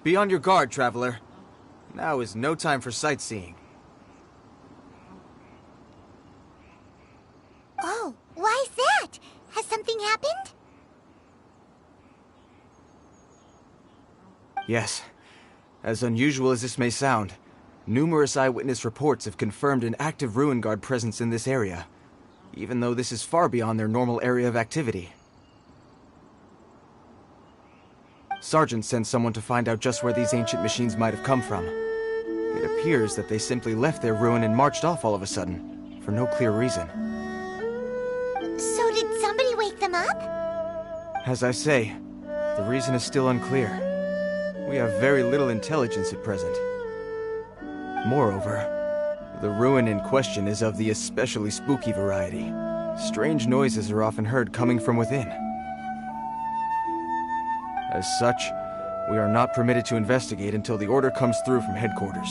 Be on your guard, traveler. Now is no time for sightseeing. Oh, why is that? Has something happened? Yes. As unusual as this may sound, numerous eyewitness reports have confirmed an active Ruin Guard presence in this area, even though this is far beyond their normal area of activity. Sergeant sent someone to find out just where these ancient machines might have come from. It appears that they simply left their ruin and marched off all of a sudden, for no clear reason. So did somebody wake them up? As I say, the reason is still unclear. We have very little intelligence at present. Moreover, the ruin in question is of the especially spooky variety. Strange noises are often heard coming from within. As such, we are not permitted to investigate until the order comes through from headquarters.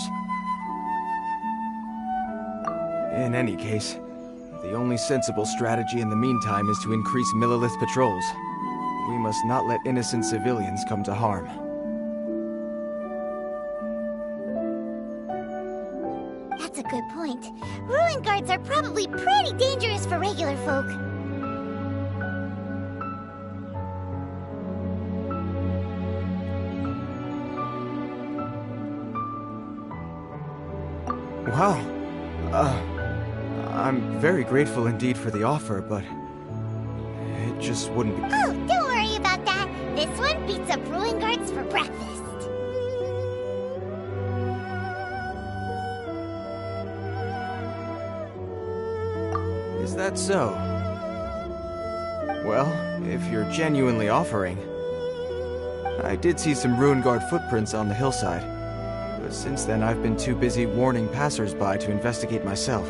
In any case, the only sensible strategy in the meantime is to increase Millilith patrols. We must not let innocent civilians come to harm. That's a good point. Ruin guards are probably pretty dangerous for regular folk. Wow. I'm very grateful indeed for the offer, but it just wouldn't be... Oh, don't worry about that. This one beats up ruin guards for breakfast. Is that so? Well, if you're genuinely offering... I did see some Ruin Guard footprints on the hillside, but since then I've been too busy warning passers-by to investigate myself.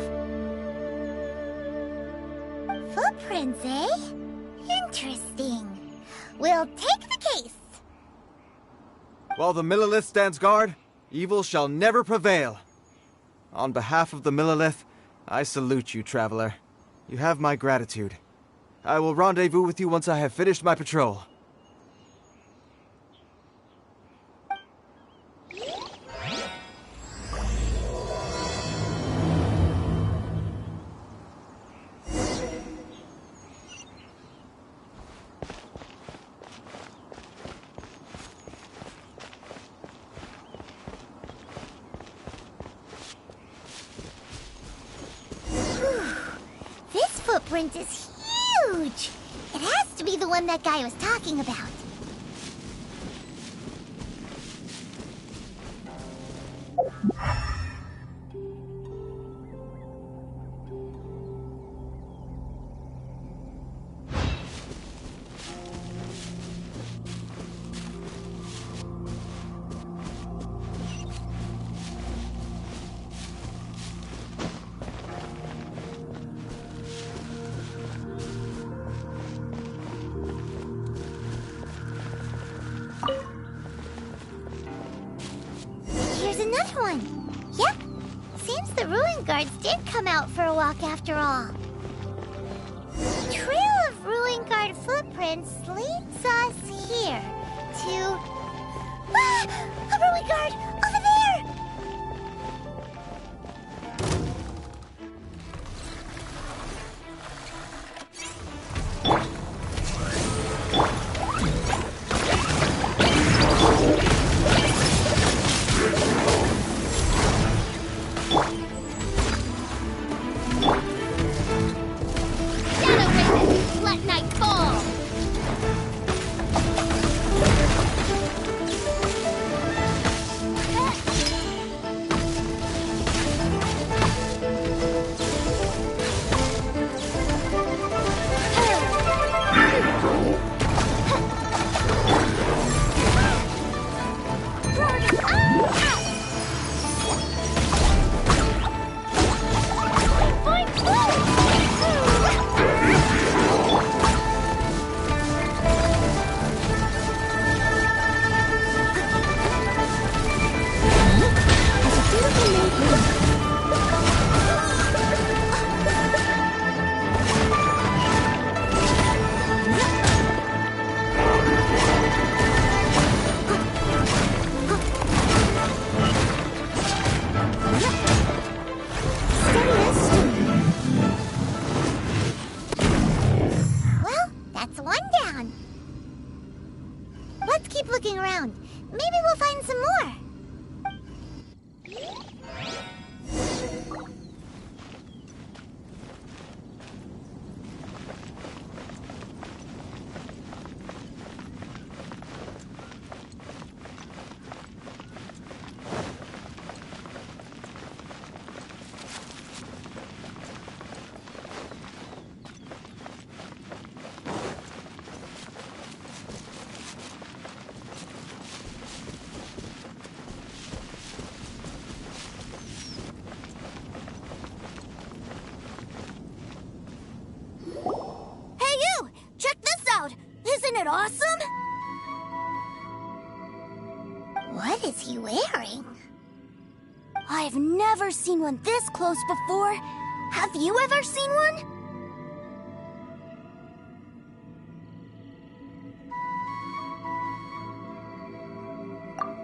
Footprints, eh? Interesting. We'll take the case. While the Millilith stands guard, evil shall never prevail. On behalf of the Millilith, I salute you, traveler. You have my gratitude. I will rendezvous with you once I have finished my patrol. Footprint is huge! It has to be the one that guy was talking about. Another one. Yep. Seems the ruin guards did come out for a walk after all. The trail of ruin guard footprints leads us here to... Ah! A ruin guard! Over there! keep looking around. Maybe we'll find some more. Awesome? What is he wearing? I've never seen one this close before. Have you ever seen one?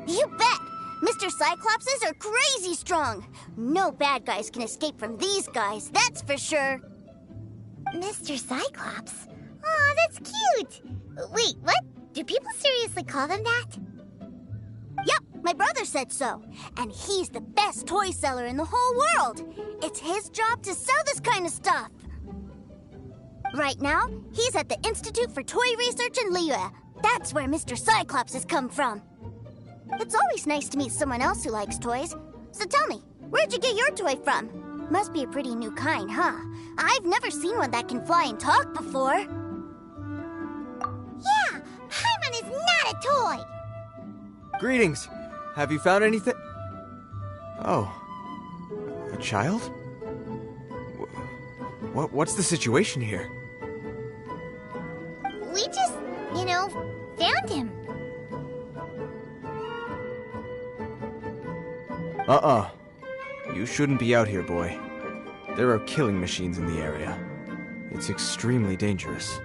You bet! Mr. Cyclopses are crazy strong. No bad guys can escape from these guys, that's for sure. Mr. Cyclops? Aw, that's cute! Wait, what? Do people seriously call them that? Yep, my brother said so. And he's the best toy seller in the whole world. It's his job to sell this kind of stuff. Right now, he's at the Institute for Toy Research in Miha. That's where Mr. Cyclops has come from. It's always nice to meet someone else who likes toys. So tell me, where'd you get your toy from? Must be a pretty new kind, huh? I've never seen one that can fly and talk before. Yeah, Paimon is not a toy! Greetings. Have you found anything? Oh. A child? What's the situation here? We just, found him. You shouldn't be out here, boy. There are killing machines in the area. It's extremely dangerous.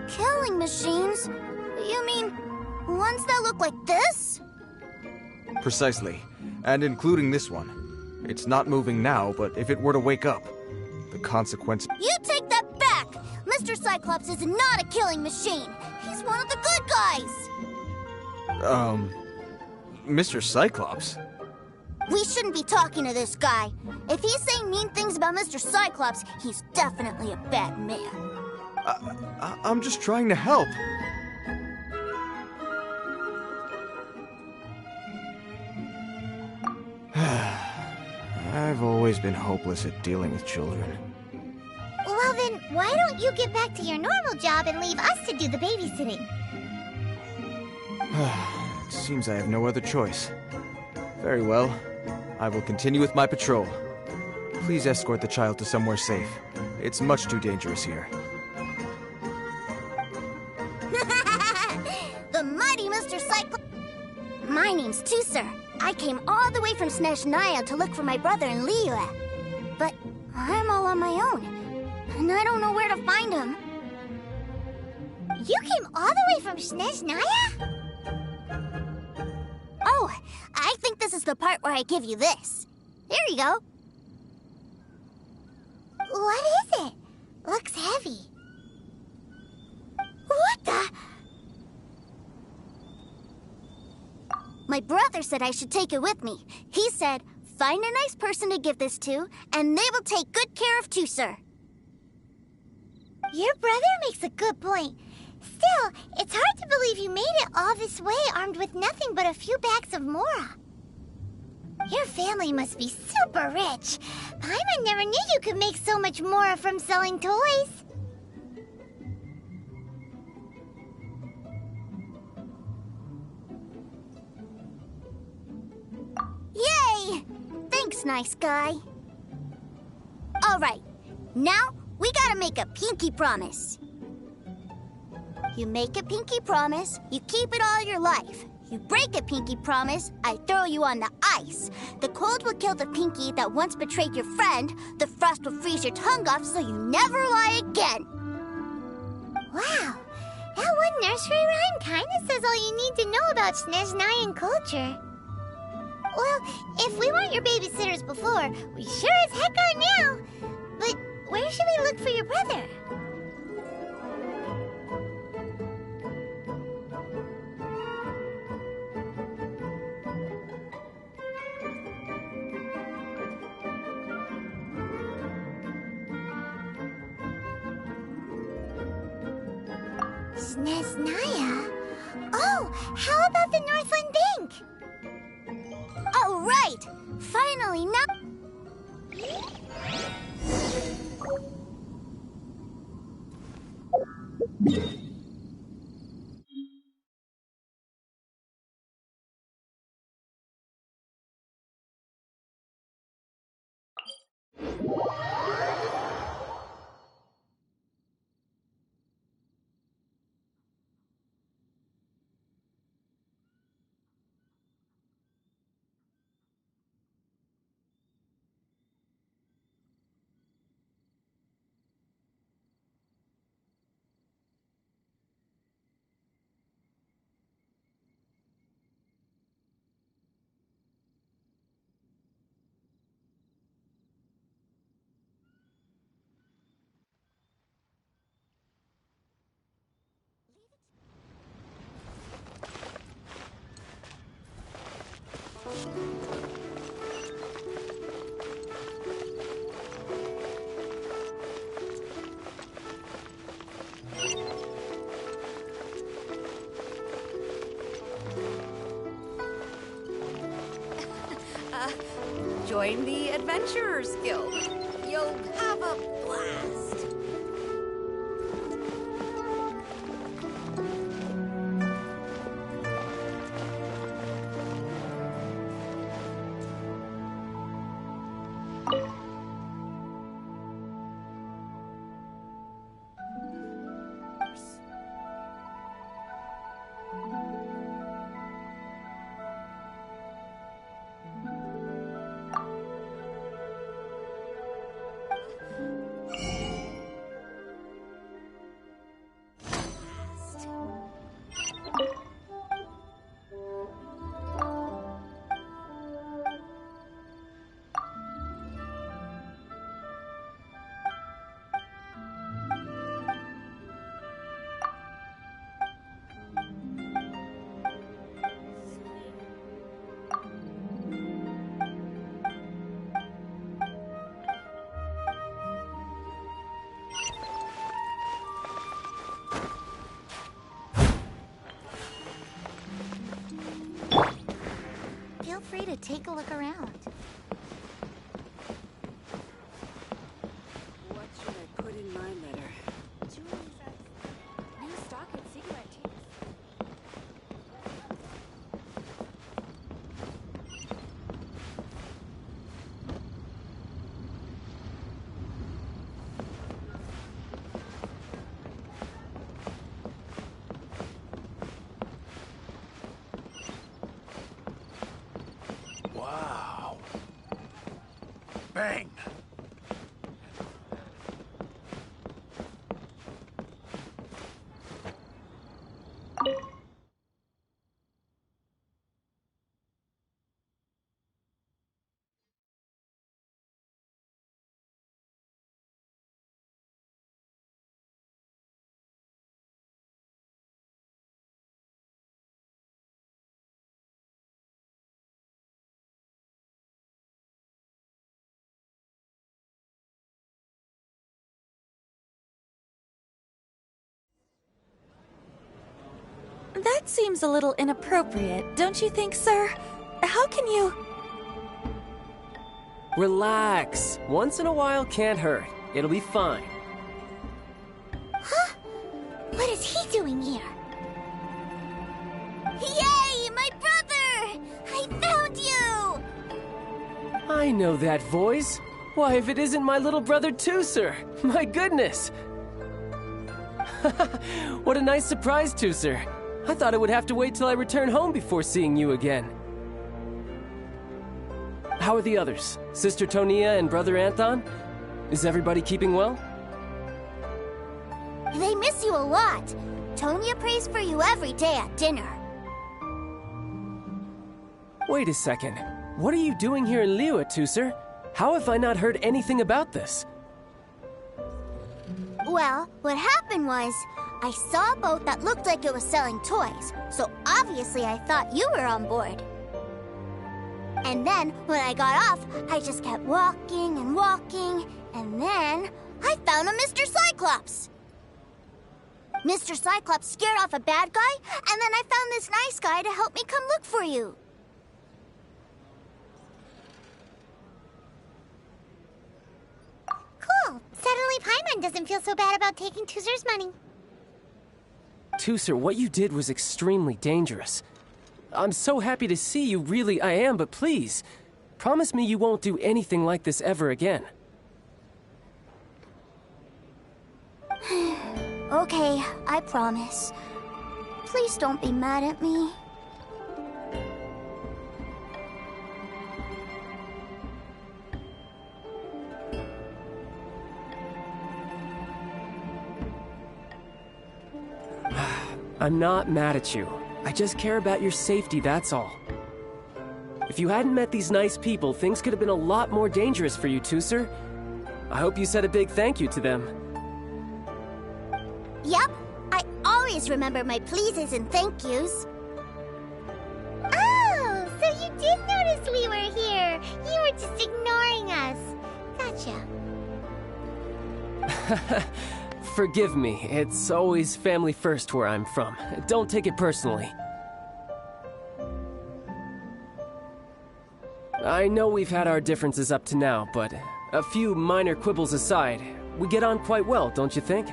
Killing machines? You mean ones that look like this? Precisely. And including this one. It's not moving now, but if it were to wake up, the consequence... You take that back! Mr. Cyclops is not a killing machine. He's one of the good guys. Mr. Cyclops? We shouldn't be talking to this guy. If he's saying mean things about Mr. Cyclops, he's definitely a bad man. I'm just trying to help. I've always been hopeless at dealing with children. Well then, why don't you get back to your normal job and leave us to do the babysitting? It seems I have no other choice. Very well. I will continue with my patrol. Please escort the child to somewhere safe. It's much too dangerous here. The mighty Mr. Cyclops. My name's Sir. I came all the way from Shanghai to look for my brother in Miha. But I'm all on my own, and I don't know where to find him. You came all the way from Shanghai? Oh, I think this is the part where I give you this. Here you go. What is it? Looks heavy. What the? My brother said I should take it with me. He said, find a nice person to give this to, and they will take good care of Sir. Your brother makes a good point. Still, it's hard to believe you made it all this way armed with nothing but a few bags of mora. Your family must be super rich. Paimon never knew you could make so much mora from selling toys. Yay! Thanks, nice guy. All right, now we gotta make a pinky promise. You make a pinky promise, you keep it all your life. You break a pinky promise, I throw you on the ice. The cold will kill the pinky that once betrayed your friend. The frost will freeze your tongue off so you never lie again. Wow, that one nursery rhyme kinda says all you need to know about Shanghaian culture. Well, if we weren't your babysitters before, we sure as heck are now. But where should we look for your brother? Snezhnaya? Oh, how about the Northland Bank? Oh, right! Finally, now... Join the Adventurers Guild. You'll have a blast. Feel free to take a look around. What should I put in my letter? New stock at cigarette tapes. Wow. Bang! That seems a little inappropriate, don't you think, sir? How can you... Relax. Once in a while can't hurt. It'll be fine. Huh? What is he doing here? Yay, my brother! I found you! I know that voice. Why, if it isn't my little brother too, sir. My goodness. What a nice surprise, too, sir. I thought I would have to wait till I return home before seeing you again. How are the others? Sister Tonia and Brother Anton? Is everybody keeping well? They miss you a lot. Tonya prays for you every day at dinner. Wait a second. What are you doing here in Liyue, Tusser? How have I not heard anything about this? Well, what happened was, I saw a boat that looked like it was selling toys, so obviously I thought you were on board. And then, when I got off, I just kept walking and walking, and then I found a Mr. Cyclops. Mr. Cyclops scared off a bad guy, and then I found this nice guy to help me come look for you. Cool. Suddenly Paimon doesn't feel so bad about taking Tooser's money. Tooser, what you did was extremely dangerous. I'm so happy to see you, really I am, but please, promise me you won't do anything like this ever again. Okay, I promise. Please don't be mad at me. I'm not mad at you. I just care about your safety, that's all. If you hadn't met these nice people, things could have been a lot more dangerous for you, Tooser. I hope you said a big thank you to them. Yep, I always remember my pleases and thank yous. Oh, so you did notice we were here. You were just ignoring us. Gotcha. Forgive me, it's always family first where I'm from. Don't take it personally. I know we've had our differences up to now, but a few minor quibbles aside, we get on quite well, don't you think?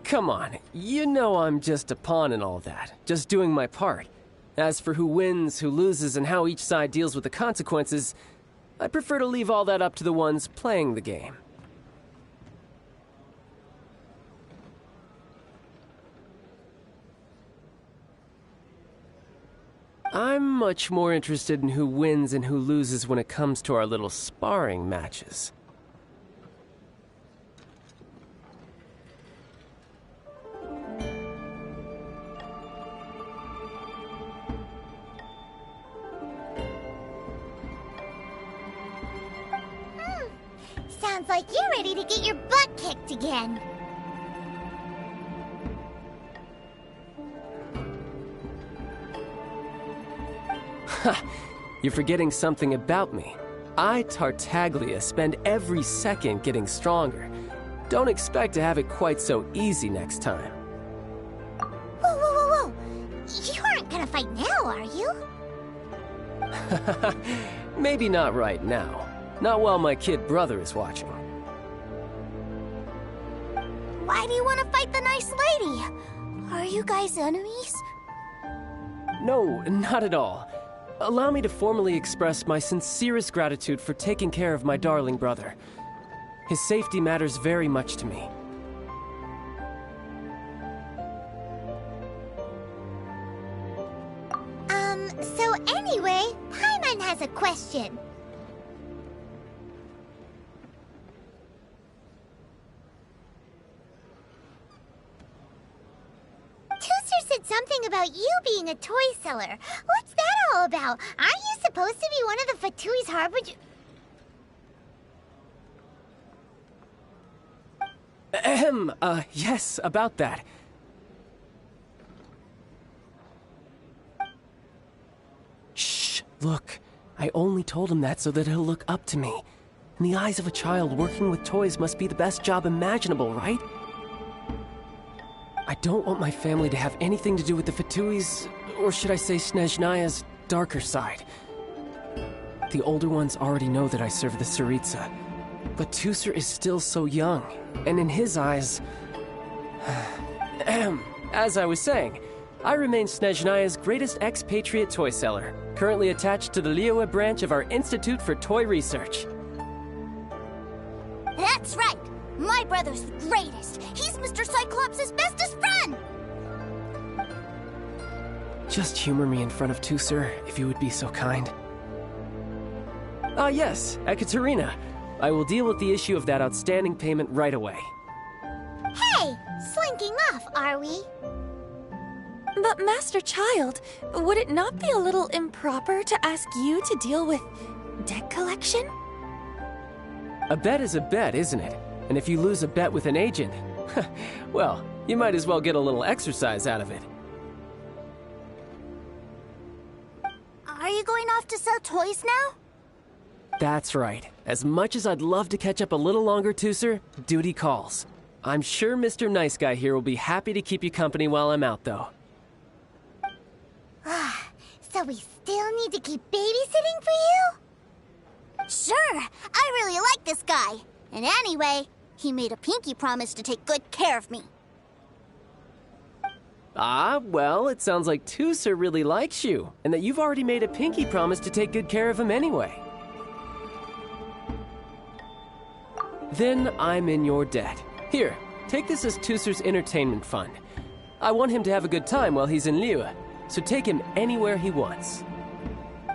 Come on, you know I'm just a pawn and all that, just doing my part. As for who wins, who loses, and how each side deals with the consequences, I prefer to leave all that up to the ones playing the game. I'm much more interested in who wins and who loses when it comes to our little sparring matches. Sounds like you're ready to get your butt kicked again. Ha! You're forgetting something about me. I, Tartaglia, spend every second getting stronger. Don't expect to have it quite so easy next time. Whoa, whoa, whoa, whoa! You aren't gonna fight now, are you? Maybe not right now. Not while my kid brother is watching. Why do you want to fight the nice lady? Are you guys enemies? No, not at all. Allow me to formally express my sincerest gratitude for taking care of my darling brother. His safety matters very much to me. So anyway, Paimon has a question. Tooser said something about you being a toy seller. What's that all about? Aren't you supposed to be one of the Fatui's harbinger? Yes, about that. Shh, look. I only told him that so that he'll look up to me. In the eyes of a child, working with toys must be the best job imaginable, right? I don't want my family to have anything to do with the Fatui's, or should I say Snezhnaya's, darker side. The older ones already know that I serve the Tsaritsa, but Tooser is still so young, and in his eyes... As I was saying, I remain Snezhnaya's greatest expatriate toy seller, currently attached to the Liyue branch of our Institute for Toy Research. That's right! My brother's the greatest! He's Mr. Cyclops' bestest friend! Just humor me in front of Tooser, if you would be so kind. Yes, Ekaterina. I will deal with the issue of that outstanding payment right away. Hey, slinking off, are we? But Master Child, would it not be a little improper to ask you to deal with debt collection? A bet is a bet, isn't it? And if you lose a bet with an agent, well, you might as well get a little exercise out of it. Are you going off have to sell toys now? That's right. As much as I'd love to catch up a little longer, Tooser, duty calls. I'm sure Mr. Nice Guy here will be happy to keep you company while I'm out, though. So we still need to keep babysitting for you? Sure, I really like this guy. And anyway, he made a pinky promise to take good care of me. Ah, well, it sounds like Tooser really likes you, and that you've already made a pinky promise to take good care of him anyway. Then I'm in your debt. Here, take this as Tooser's entertainment fund. I want him to have a good time while he's in Liyue, so take him anywhere he wants.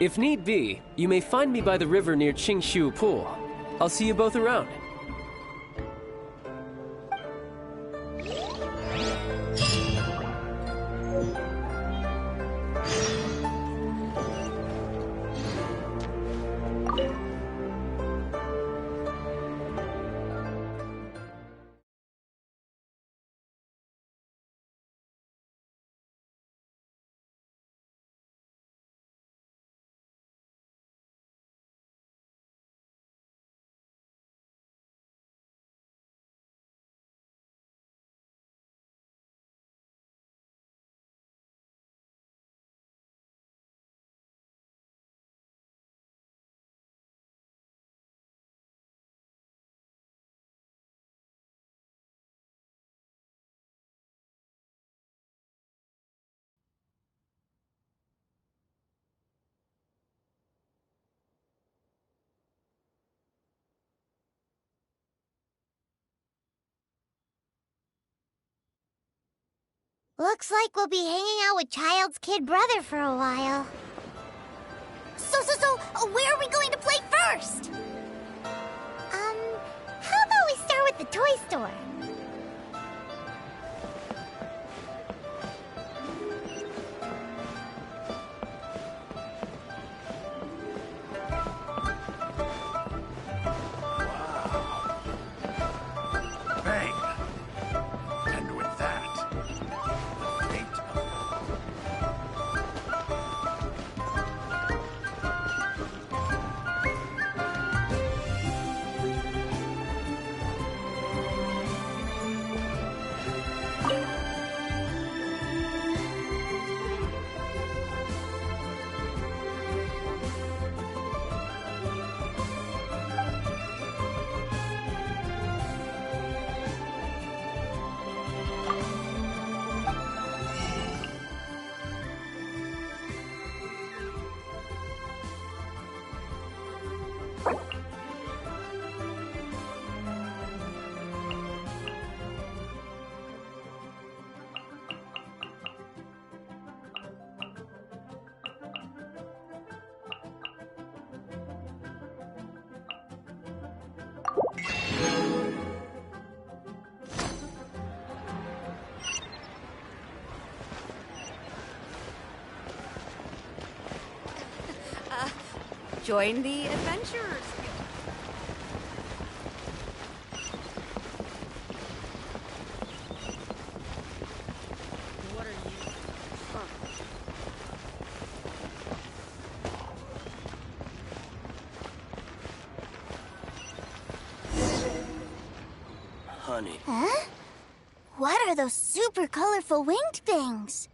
If need be, you may find me by the river near Qingshu Pool. I'll see you both around. Looks like we'll be hanging out with Child's kid brother for a while. So, where are we going to play first? How about we start with the toy store? Bang! And with that, the fate of Join the adventurers. What are you? Honey. Huh? What are those super colorful winged things?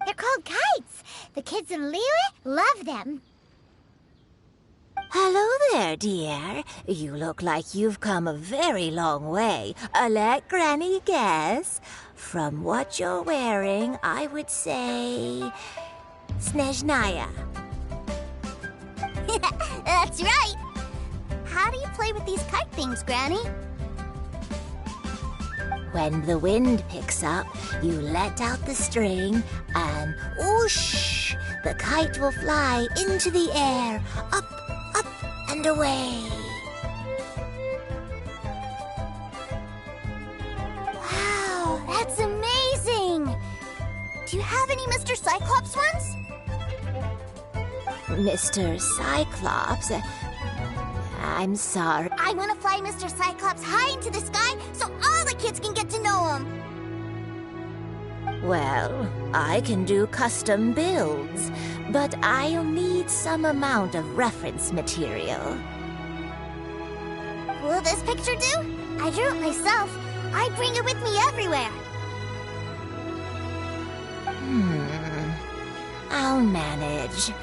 They're called kites. The kids in Liyue love them. Hello there, dear. You look like you've come a very long way. Let Granny guess. From what you're wearing, I would say... Snezhnaya. That's right. How do you play with these kite things, Granny? When the wind picks up, you let out the string and whoosh! The kite will fly into the air, up, and away. Wow, that's amazing! Do you have any Mr. Cyclops ones? Mr. Cyclops? I'm sorry. I want to fly Mr. Cyclops high into the sky so all the kids can get to know him. Well, I can do custom builds, but I'll need some amount of reference material. Will this picture do? I drew it myself. I bring it with me everywhere. I'll manage.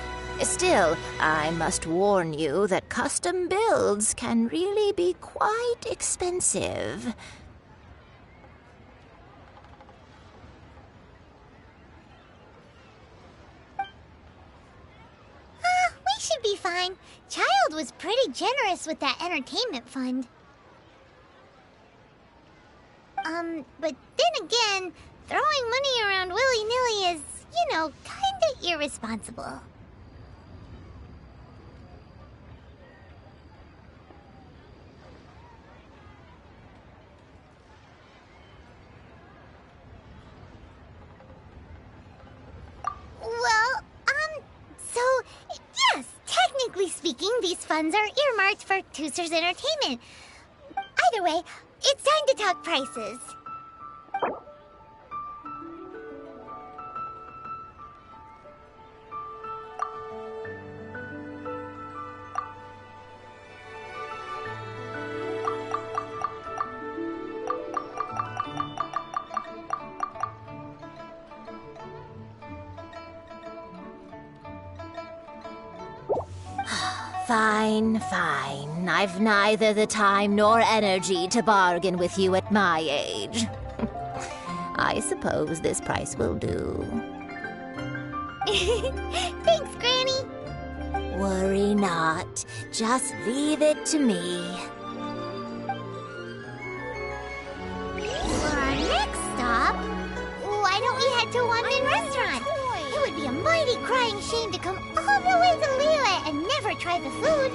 Still, I must warn you that custom builds can really be quite expensive. We should be fine. Child was pretty generous with that entertainment fund. But then again, throwing money around willy-nilly is, you know, kinda irresponsible. So, yes, technically speaking, these funds are earmarked for Tooser's entertainment. Either way, it's time to talk prices. Fine. I've neither the time nor energy to bargain with you at my age. I suppose this price will do. Thanks, Granny. Worry not. Just leave it to me. For our next stop, why don't we head to Wanmin Restaurant? It would be a mighty crying shame to come all the way to Liyue and never try the food.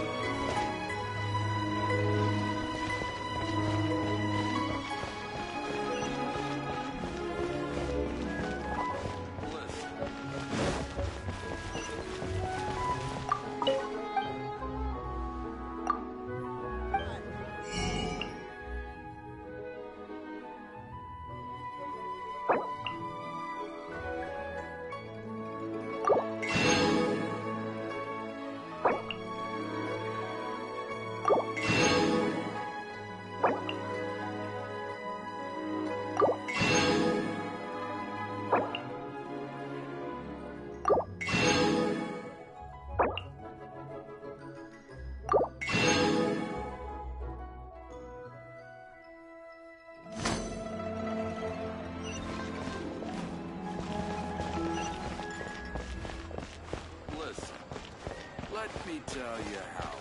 Let me tell you how.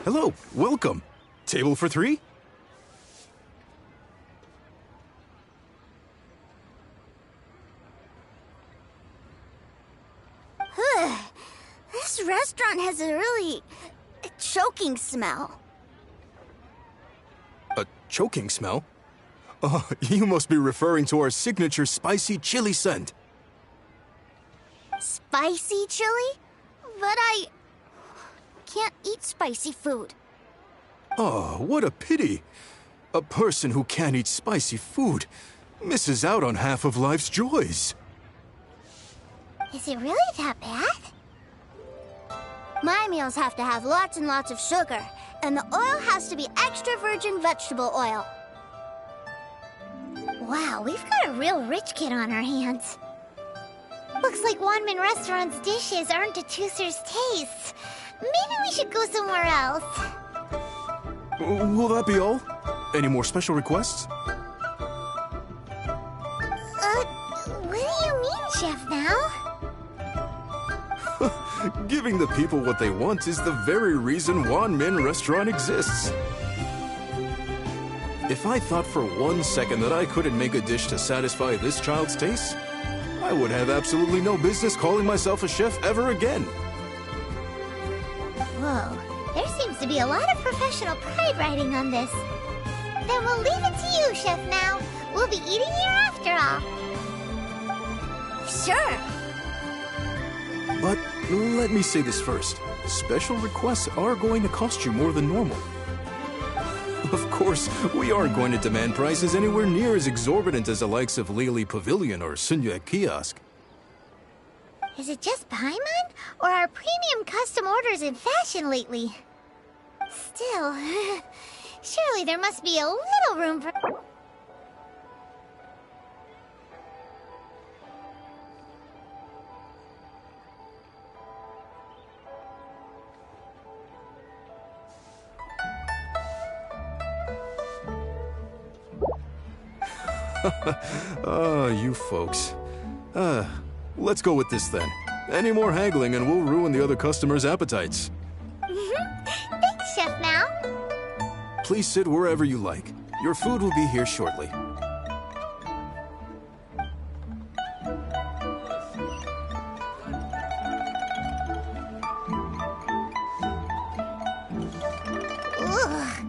Hello, welcome. Table for three? This restaurant has a really choking smell. A choking smell? Oh, you must be referring to our signature spicy chili scent. Spicy chili? But I can't eat spicy food. Oh, what a pity. A person who can't eat spicy food misses out on half of life's joys. Is it really that bad? My meals have to have lots and lots of sugar, and the oil has to be extra virgin vegetable oil. Wow, we've got a real rich kid on our hands. Looks like Wanmin Restaurant's dishes aren't to Tooser's taste. Maybe we should go somewhere else. Will that be all? Any more special requests? What do you mean, Chef Now? Giving the people what they want is the very reason Wanmin Restaurant exists. If I thought for 1 second that I couldn't make a dish to satisfy this child's taste, I would have absolutely no business calling myself a chef ever again. Whoa, there seems to be a lot of professional pride riding on this. Then we'll leave it to you, Chef Now. We'll be eating here after all. Sure. But let me say this first. Special requests are going to cost you more than normal. Of course, we aren't going to demand prices anywhere near as exorbitant as the likes of Lily Pavilion or Sunya Kiosk. Is it just Paimon? Or are premium custom orders in fashion lately? Still, surely there must be a little room for... You folks. Let's go with this then. Any more haggling and we'll ruin the other customers' appetites. Thanks, Chef Mao. Please sit wherever you like. Your food will be here shortly. Ugh.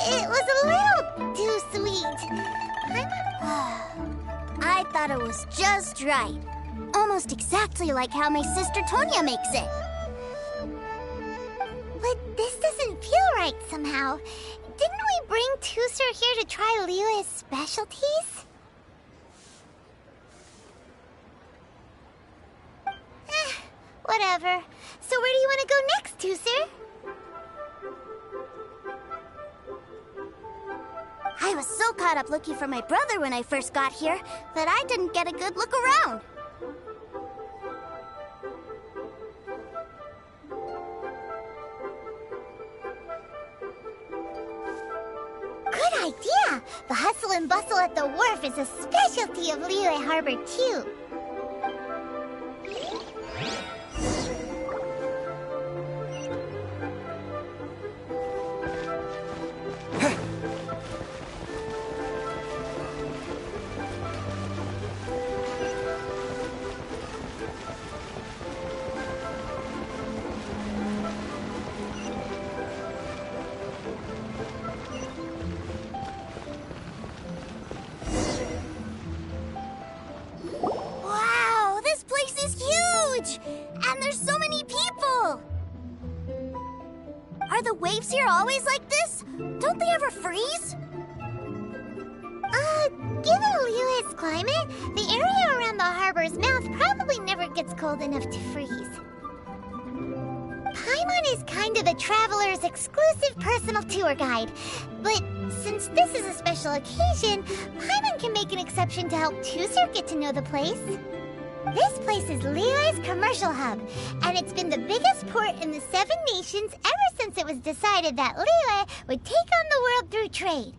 It was a little too sweet. I thought it was just right. Almost exactly like how my sister Tonya makes it. But this doesn't feel right somehow. Didn't we bring Tusser here to try Liyue's specialties? Whatever. So where do you want to go next, Tusser? I was so caught up looking for my brother when I first got here that I didn't get a good look around. Good idea! The hustle and bustle at the wharf is a specialty of Liyue Harbor, too. Wow, this place is huge! And there's so many people! Are the waves here always like this? Don't they ever freeze? Given Liyue's climate, the area around the harbor's mouth probably never gets cold enough to freeze. Paimon is kind of the traveler's exclusive personal tour guide. But since this is a special occasion, Paimon can make an exception to help Tusser get to know the place. This place is Liyue's commercial hub, and it's been the biggest port in the Seven Nations ever since it was decided that Liyue would take on the world through trade.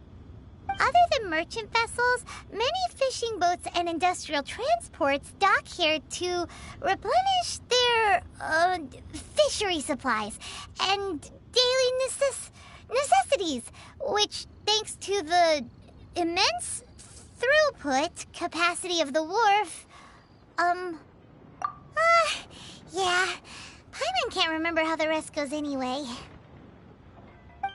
Other than merchant vessels, many fishing boats and industrial transports dock here to replenish their fishery supplies and daily necessities, which, thanks to the immense throughput capacity of the wharf, yeah, Paimon can't remember how the rest goes anyway.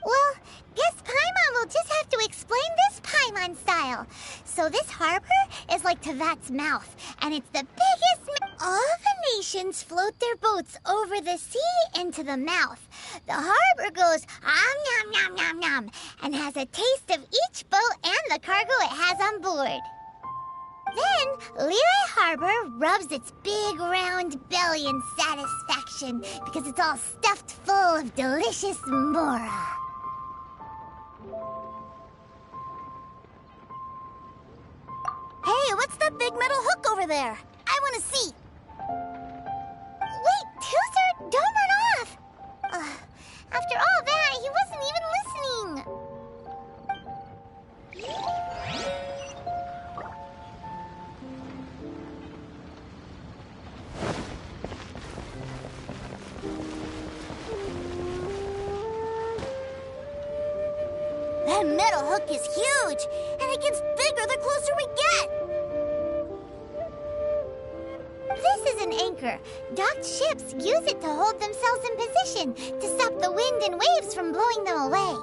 Well, guess Paimon will just have to explain this Paimon style. So this harbor is like Tevat's mouth, and it's the biggest... All the nations float their boats over the sea into the mouth. The harbor goes nom nom nom nom and has a taste of each boat and the cargo it has on board. Then, Liyue Harbor rubs its big round belly in satisfaction because it's all stuffed full of delicious mora. Hey, what's that big metal hook over there? I want to see. Wait, Tusser, don't run off! After all that, he wasn't even listening. That metal hook is huge, and it gets bigger the closer we get. This is an anchor. Docked ships use it to hold themselves in position to stop the wind and waves from blowing them away.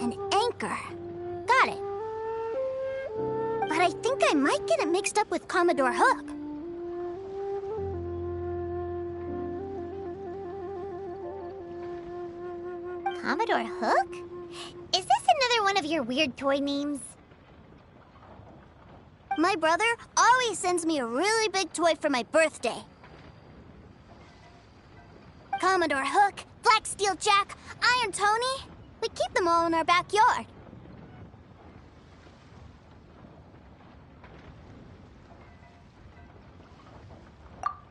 An anchor. Got it. But I think I might get it mixed up with Commodore Hook. Commodore Hook? Is this another one of your weird toy memes? My brother always sends me a really big toy for my birthday. Commodore Hook, Black Steel Jack, Iron Tony. We keep them all in our backyard.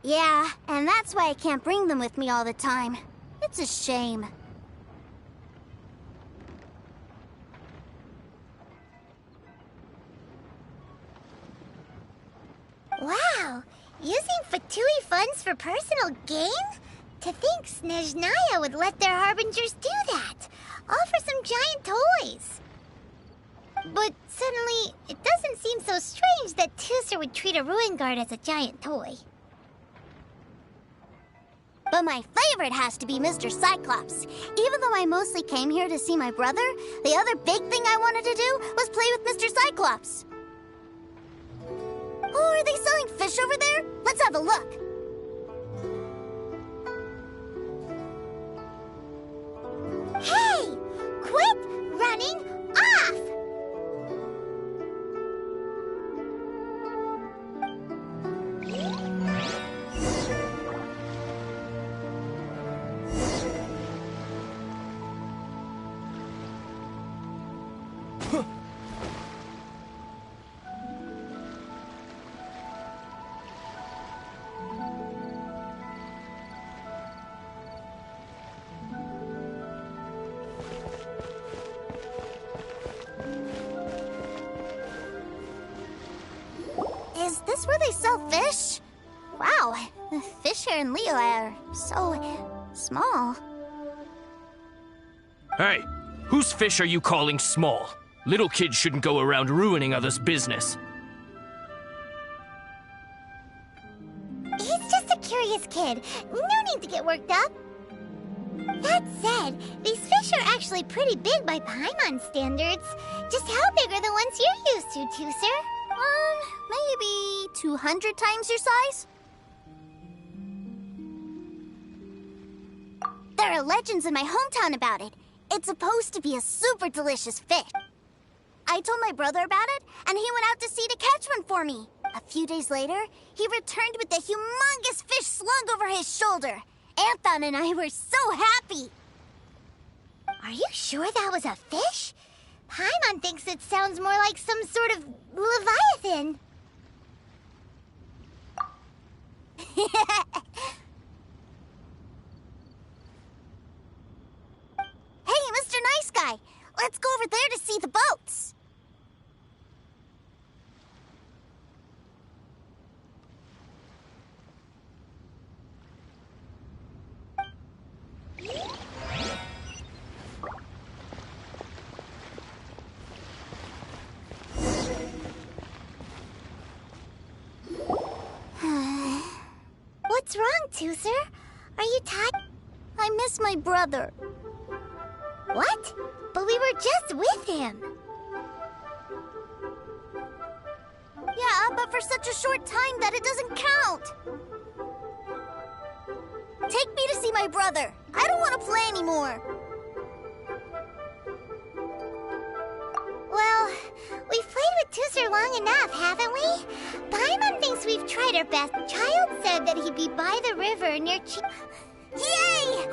Yeah, and that's why I can't bring them with me all the time. It's a shame. Wow! Using Fatui funds for personal gain? To think Snezhnaya would let their harbingers do that! All for some giant toys! But suddenly, it doesn't seem so strange that Tooser would treat a ruin guard as a giant toy. But my favorite has to be Mr. Cyclops. Even though I mostly came here to see my brother, the other big thing I wanted to do was play with Mr. Cyclops. Oh, are they selling fish over there? Let's have a look. Hey! Quit running off! Is this where they sell fish? Wow, the fish here in Leo are so small. Hey, whose fish are you calling small? Little kids shouldn't go around ruining others' business. He's just a curious kid. No need to get worked up. That said, these fish are actually pretty big by Paimon standards. Just how big are the ones you're used to, Tooser? Maybe 200 times your size? There are legends in my hometown about it. It's supposed to be a super delicious fish. I told my brother about it, and he went out to sea to catch one for me. A few days later, he returned with a humongous fish slung over his shoulder. Anthon and I were so happy. Are you sure that was a fish? Paimon thinks it sounds more like some sort of leviathan. Hey, Mr. Nice Guy, let's go over there to see the boats. What's wrong, Tooser? Are you tired? I miss my brother. What? But we were just with him. Yeah, but for such a short time that it doesn't count. Take me to see my brother. I don't want to play anymore. Well, we've played with Tooser long enough, haven't we? Paimon thinks we've tried our best. Child said that he'd be by the river near Yay!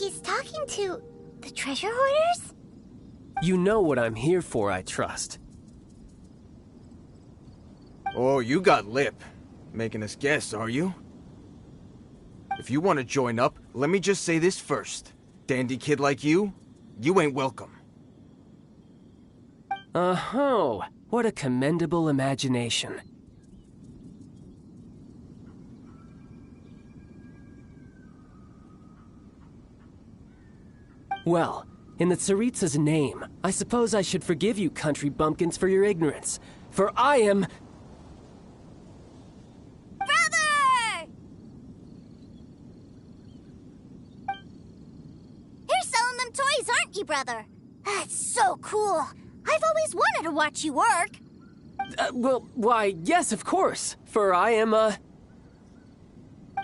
he's talking to the treasure hoarders? You know what I'm here for, I trust. Oh, you got lip. Making us guess, are you? If you want to join up, let me just say this first. Dandy kid like you ain't welcome. Oh, what a commendable imagination. Well, in the Tsaritsa's name, I suppose I should forgive you country bumpkins for your ignorance. For I am... Brother! You're selling them toys, aren't you, brother? That's so cool. I've always wanted to watch you work. Why, yes, of course. For I am,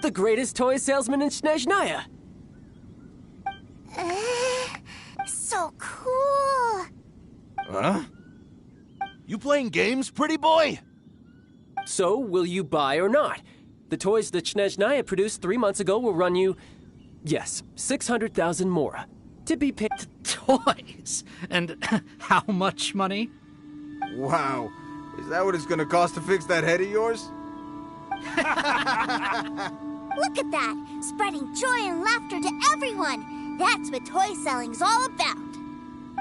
the greatest toy salesman in Snezhnaya. So cool. Huh? You playing games, pretty boy? So, will you buy or not? The toys that Snezhnaya produced 3 months ago will run you, yes, 600,000 mora. To be paid... Toys? And how much money? Wow. Is that what it's gonna cost to fix that head of yours? Look at that! Spreading joy and laughter to everyone! That's what toy selling's all about!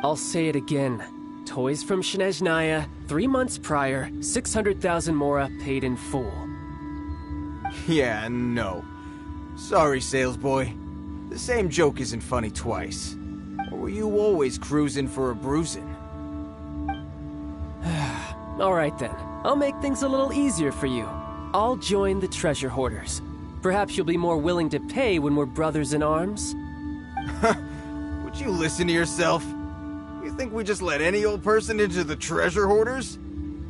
I'll say it again. Toys from Snezhnaya, 3 months prior, 600,000 mora paid in full. Yeah, no. Sorry, sales boy. The same joke isn't funny twice. Or were you always cruising for a bruising? All right then. I'll make things a little easier for you. I'll join the treasure hoarders. Perhaps you'll be more willing to pay when we're brothers in arms? Would you listen to yourself? You think we just let any old person into the treasure hoarders?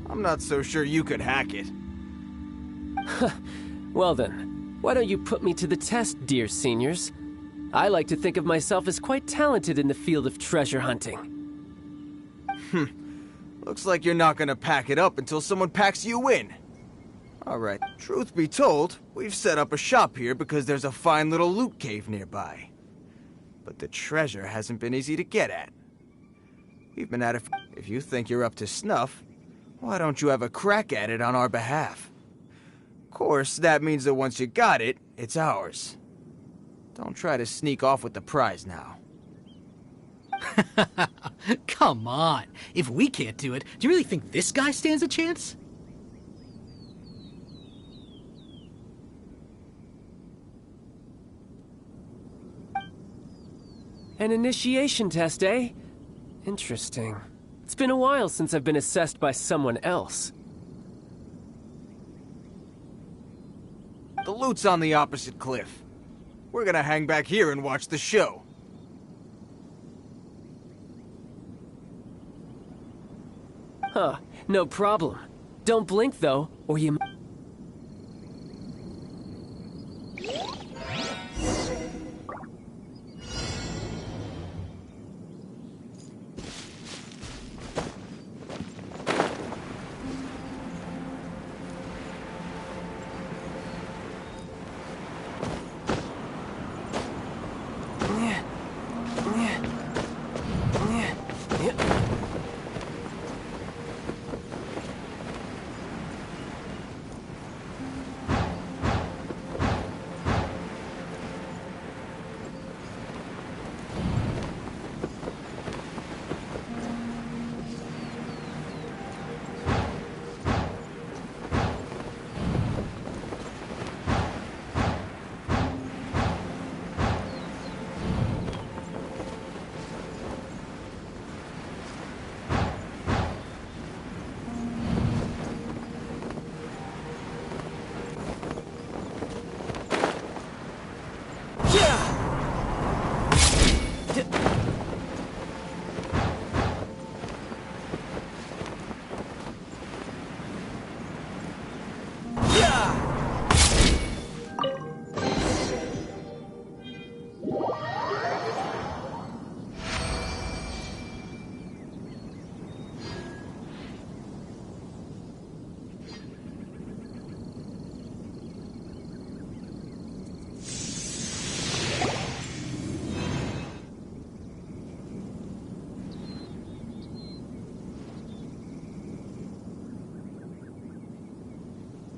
I'm not so sure you could hack it. Well then, why don't you put me to the test, dear seniors? I like to think of myself as quite talented in the field of treasure hunting. Looks like you're not gonna pack it up until someone packs you in. Alright, truth be told, we've set up a shop here because there's a fine little loot cave nearby. But the treasure hasn't been easy to get at. We've been at it. If you think you're up to snuff, why don't you have a crack at it on our behalf? Of course, that means that once you got it, it's ours. Don't try to sneak off with the prize now. Come on. If we can't do it, do you really think this guy stands a chance? An initiation test, eh? Interesting. It's been a while since I've been assessed by someone else. The loot's on the opposite cliff. We're gonna hang back here and watch the show. Huh, no problem. Don't blink, though, or you...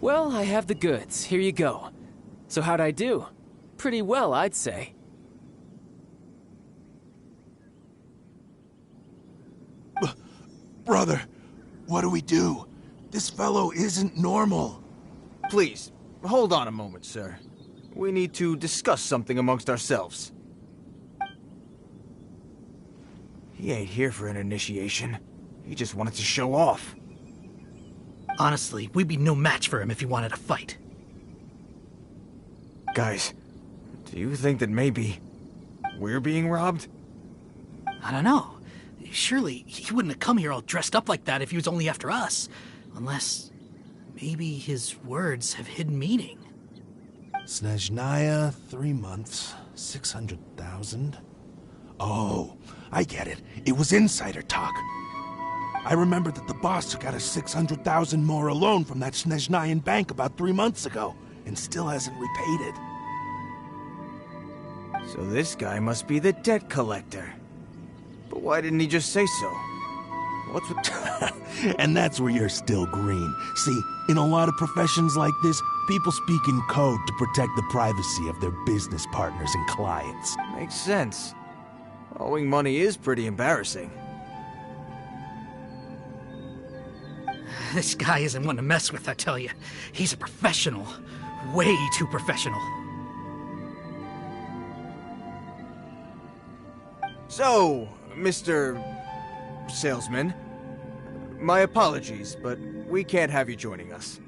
Well, I have the goods. Here you go. So how'd I do? Pretty well, I'd say. Brother, what do we do? This fellow isn't normal. Please, hold on a moment, sir. We need to discuss something amongst ourselves. He ain't here for an initiation. He just wanted to show off. Honestly, we'd be no match for him if he wanted to fight. Guys, do you think that maybe we're being robbed? I don't know. Surely he wouldn't have come here all dressed up like that if he was only after us. Unless maybe his words have hidden meaning. Snezhnaya, 3 months, 600,000. Oh, I get it. It was insider talk. I remember that the boss took out a 600,000 more loan from that Snezhnayan bank about 3 months ago, and still hasn't repaid it. So this guy must be the debt collector. But why didn't he just say so? What's with... And that's where you're still green. See, in a lot of professions like this, people speak in code to protect the privacy of their business partners and clients. Makes sense. Owing money is pretty embarrassing. This guy isn't one to mess with, I tell you. He's a professional. Way too professional. So, Mr. Salesman, my apologies, but we can't have you joining us.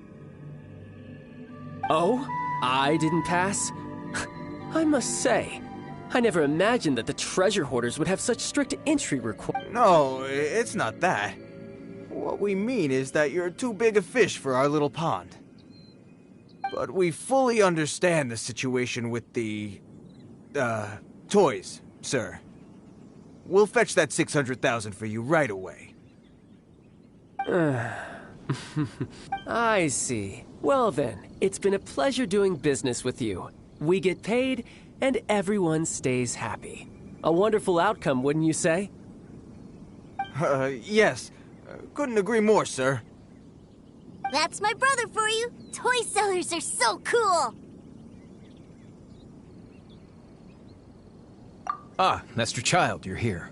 Oh? I didn't pass? I must say, I never imagined that the treasure hoarders would have such strict entry requirements. No, it's not that. What we mean is that you're too big a fish for our little pond. But we fully understand the situation with the, toys, sir. We'll fetch that 600,000 for you right away. I see. Well then, it's been a pleasure doing business with you. We get paid, and everyone stays happy. A wonderful outcome, wouldn't you say? Yes. Couldn't agree more, sir. That's my brother for you. Toy sellers are so cool. Ah, Master Child, you're here.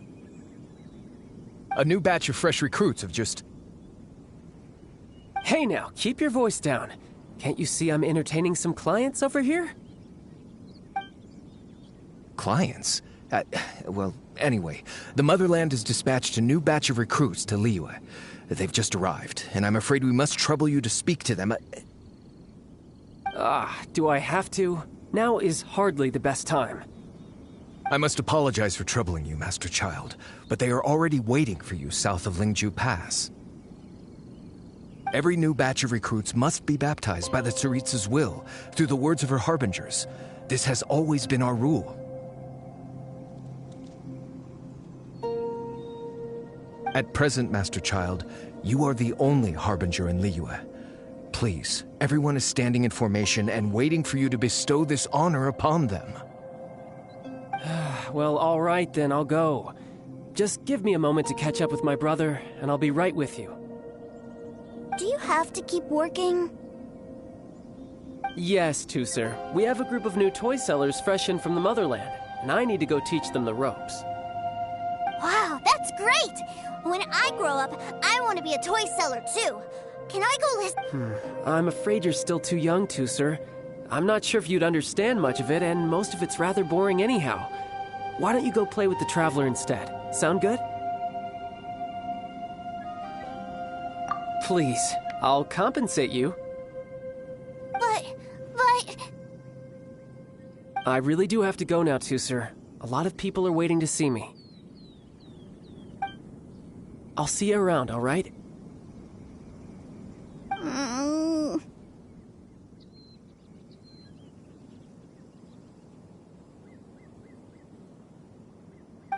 A new batch of fresh recruits have just... Hey now, keep your voice down. Can't you see I'm entertaining some clients over here? Clients? Well, anyway, the Motherland has dispatched a new batch of recruits to Liyue. They've just arrived, and I'm afraid we must trouble you to speak to them. Do I have to? Now is hardly the best time. I must apologize for troubling you, Master Child, but they are already waiting for you south of Lingju Pass. Every new batch of recruits must be baptized by the Tsaritsa's will, through the words of her harbingers. This has always been our rule. At present, Master Child, you are the only harbinger in Liyue. Please, everyone is standing in formation and waiting for you to bestow this honor upon them. Well, all right then, I'll go. Just give me a moment to catch up with my brother, and I'll be right with you. Do you have to keep working? Yes, Tusser. We have a group of new toy sellers fresh in from the Motherland, and I need to go teach them the ropes. Wow, that's great! When I grow up, I want to be a toy seller too. Can I go listen? I'm afraid you're still too young, Tusser. I'm not sure if you'd understand much of it, and most of it's rather boring anyhow. Why don't you go play with the Traveler instead? Sound good? Please, I'll compensate you. But... I really do have to go now, Tusser. A lot of people are waiting to see me. I'll see you around, all right?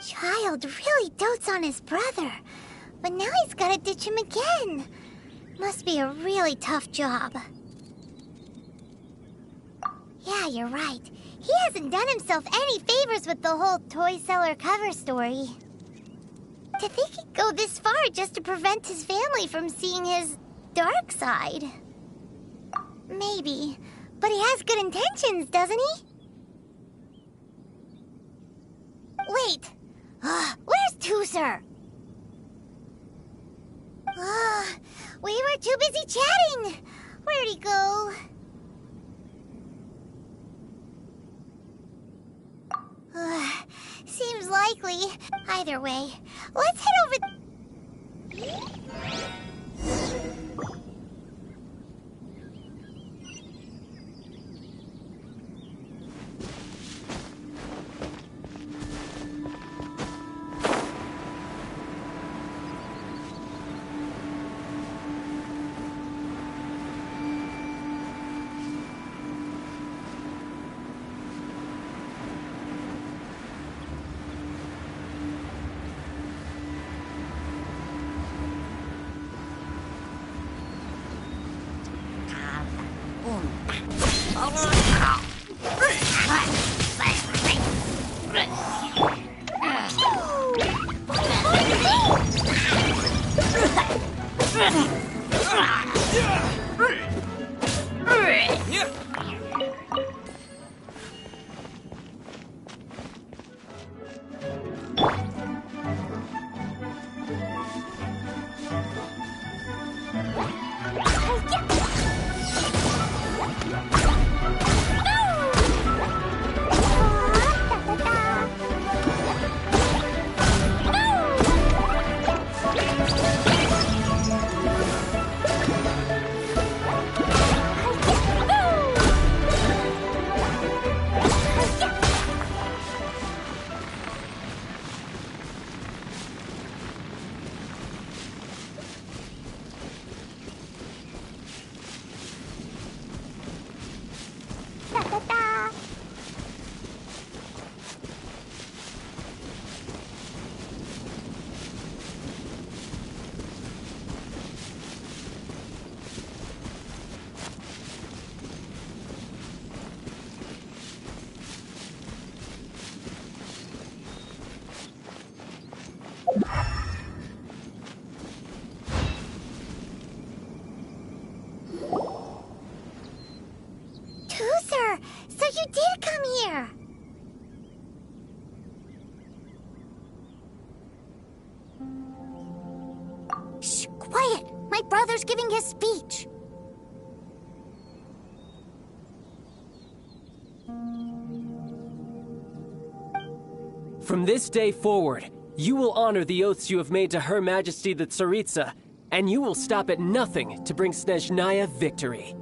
Child really dotes on his brother, but now he's gotta ditch him again. Must be a really tough job. Yeah, you're right. He hasn't done himself any favors with the whole toy seller cover story. To think he'd go this far just to prevent his family from seeing his dark side. Maybe. But he has good intentions, doesn't he? Wait! Where's Tooser? We were too busy chatting! Where'd he go? Seems likely. Either way, let's head over... Tooser! So you did come here! Shh, quiet! My brother's giving his speech. From this day forward, you will honor the oaths you have made to Her Majesty the Tsaritsa, and you will stop at nothing to bring Snezhnaya victory.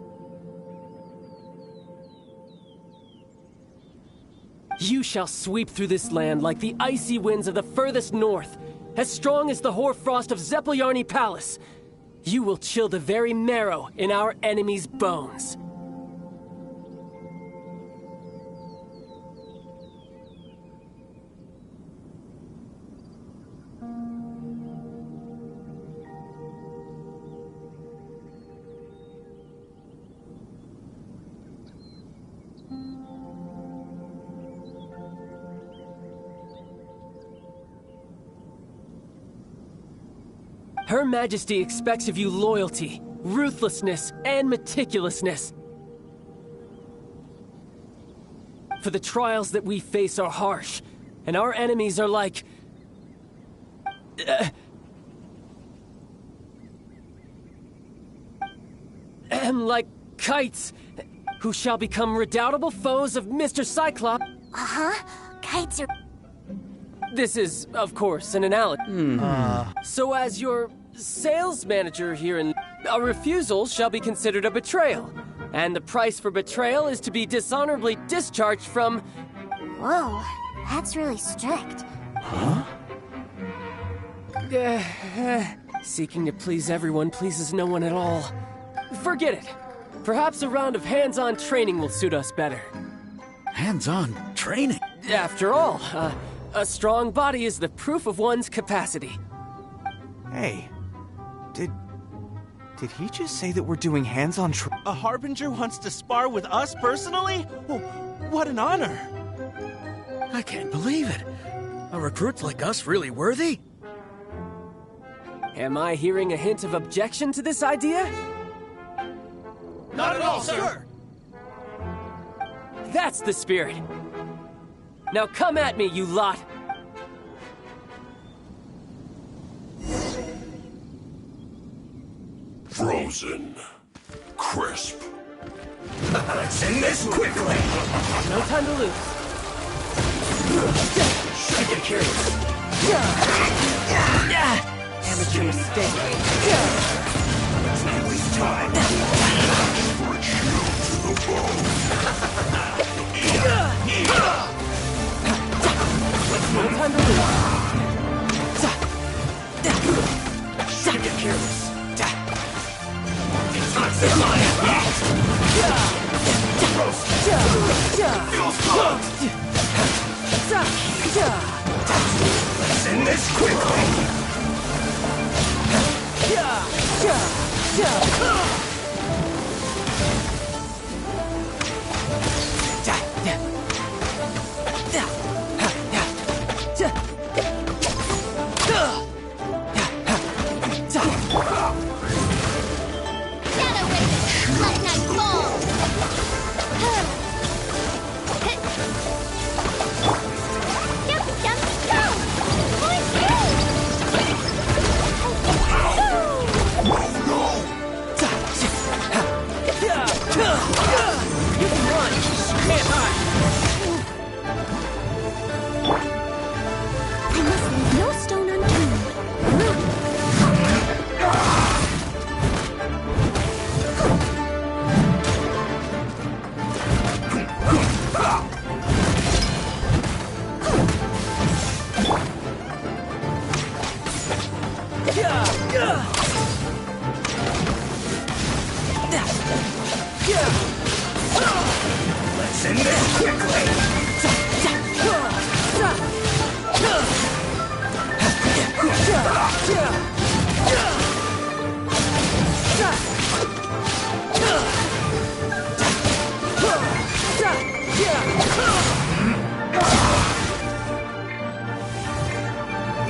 You shall sweep through this land like the icy winds of the furthest north, as strong as the hoarfrost of Zepelyarny Palace. You will chill the very marrow in our enemies' bones. Her Majesty expects of you loyalty, ruthlessness, and meticulousness. For the trials that we face are harsh, and our enemies are like... like kites, who shall become redoubtable foes of Mr. Cyclops. Uh-huh. Kites are... This is, of course, an analogy. So as your sales manager here in... A refusal shall be considered a betrayal. And the price for betrayal is to be dishonorably discharged from... Whoa, that's really strict. Huh? Seeking to please everyone pleases no one at all. Forget it. Perhaps a round of hands-on training will suit us better. Hands-on training? After all, a strong body is the proof of one's capacity. Hey, did he just say that we're doing hands-on A Harbinger wants to spar with us personally? Oh, what an honor! I can't believe it. Are recruits like us really worthy? Am I hearing a hint of objection to this idea? Not at all, sir! That's the spirit. Now come at me, you lot. Frozen. Crisp. Let's end this quickly! No time to lose. Should get curious. Amateur mistake. Let's not waste time. For a chill to the bone. No time to lose. Should get curious. It's not so mine. Feels close. Let's end this quickly. Let's end this quickly.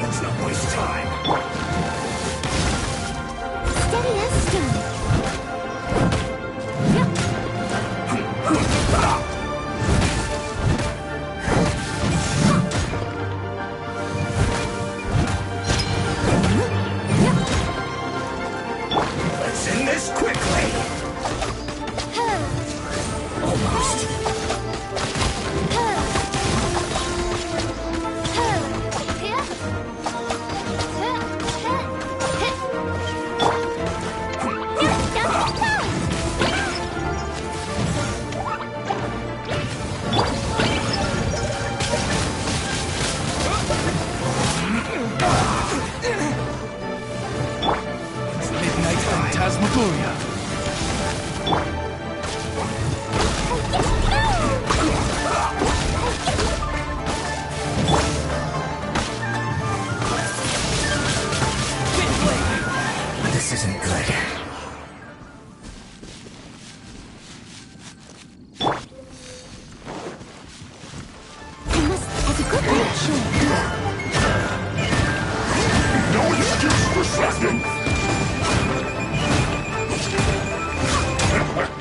Let's not waste time. Steady as stone. Let's end this quickly. Almost. It's midnight phantasmagoria. This isn't good. He must have a good reaction. No excuse for slacking!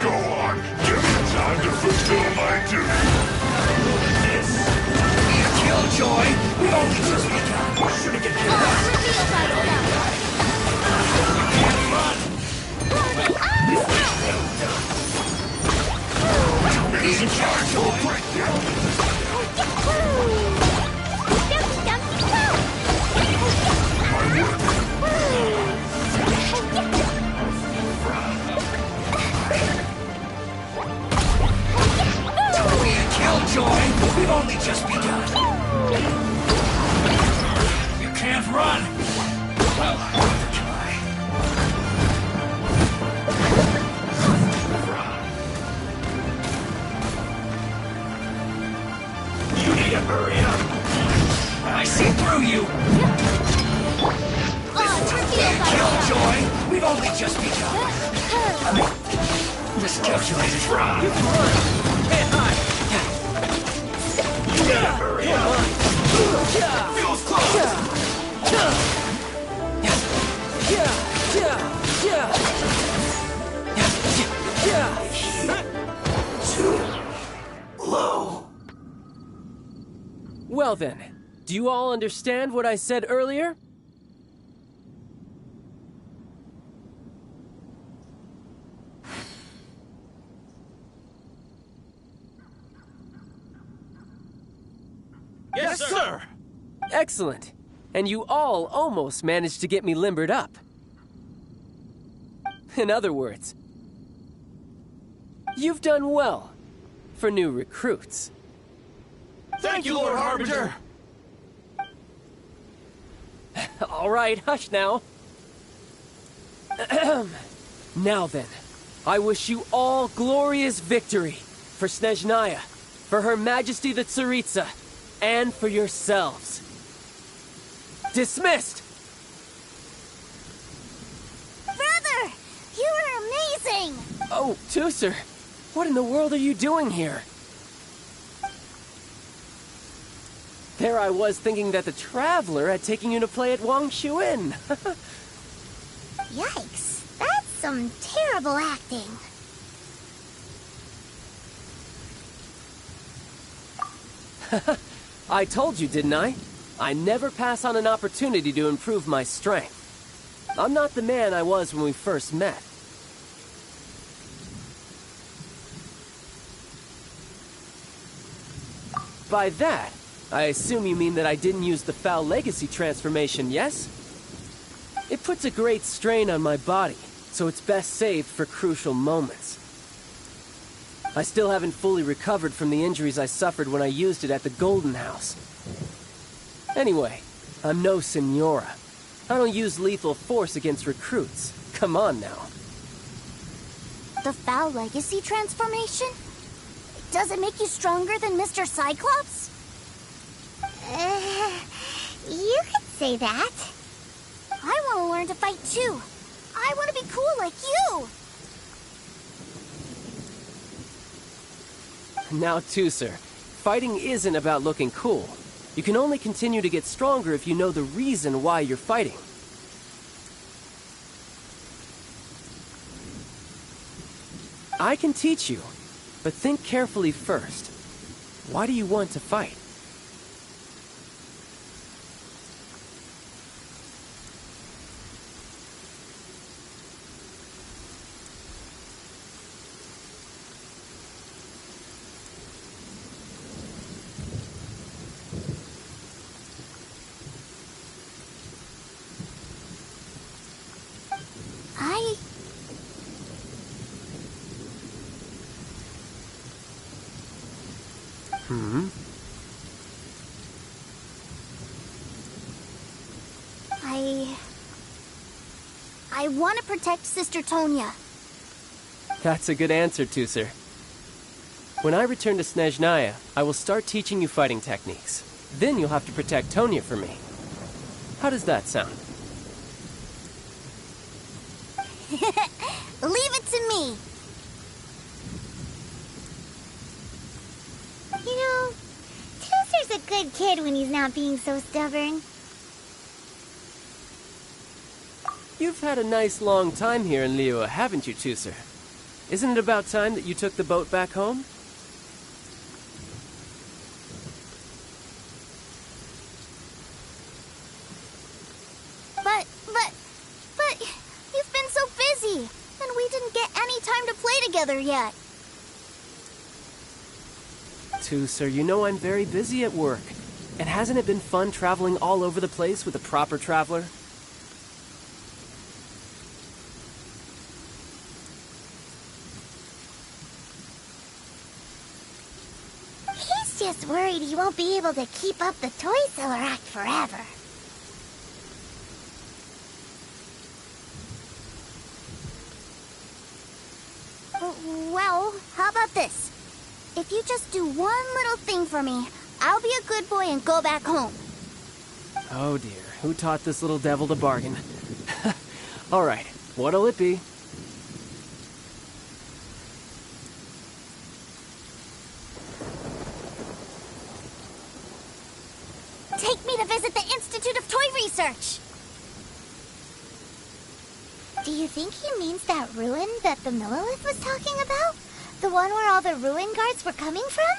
Go on, give me time to fulfill my duty. This. Be a killjoy. We've only just begun. Should have get killed. He's in charge, will break you. Don't be a killjoy. We've only just begun. You can't run. Well, I want to try. You need to hurry up. I see through you. Killjoy, we've only just begun. Miscalculated. You can run. Can't hide. You need to hurry up. Feels close. Well then, do you all understand what I said earlier? Yes, sir! Excellent. And you all almost managed to get me limbered up. In other words, you've done well for new recruits. Thank you, Lord Harbinger! All right, hush now. Now then, I wish you all glorious victory for Snezhnaya, for Her Majesty the Tsaritsa, and for yourselves. Dismissed! Brother! You are amazing! Oh, Tusser, what in the world are you doing here? There I was thinking that the Traveler had taken you to play at Wang Shuin. Yikes, that's some terrible acting. I told you, didn't I? I never pass on an opportunity to improve my strength. I'm not the man I was when we first met. By that, I assume you mean that I didn't use the Foul Legacy transformation, yes? It puts a great strain on my body, so it's best saved for crucial moments. I still haven't fully recovered from the injuries I suffered when I used it at the Golden House. Anyway, I'm no Signora. I don't use lethal force against recruits. Come on now. The Foul Legacy transformation? Does it make you stronger than Mr. Cyclops? You could say that. I want to learn to fight too. I want to be cool like you. Now, Tusser, fighting isn't about looking cool. You can only continue to get stronger if you know the reason why you're fighting. I can teach you, but think carefully first. Why do you want to fight? I want to protect Sister Tonya. That's a good answer, Tusser. When I return to Snezhnaya, I will start teaching you fighting techniques. Then you'll have to protect Tonya for me. How does that sound? Leave it to me. You know, Tusser's a good kid when he's not being so stubborn. You've had a nice long time here in Liyue, haven't you, Tusser? Isn't it about time that you took the boat back home? But, you've been so busy, and we didn't get any time to play together yet. Tusser, you know I'm very busy at work. And hasn't it been fun traveling all over the place with a proper traveler? He's just worried he won't be able to keep up the toy seller act forever. Well, how about this? If you just do one little thing for me, I'll be a good boy and go back home. Oh dear, who taught this little devil to bargain? All right, what'll it be? Take me to visit the Institute of Toy Research. Do you think he means that ruin that the Millilith was talking about? The one where all the ruin guards were coming from?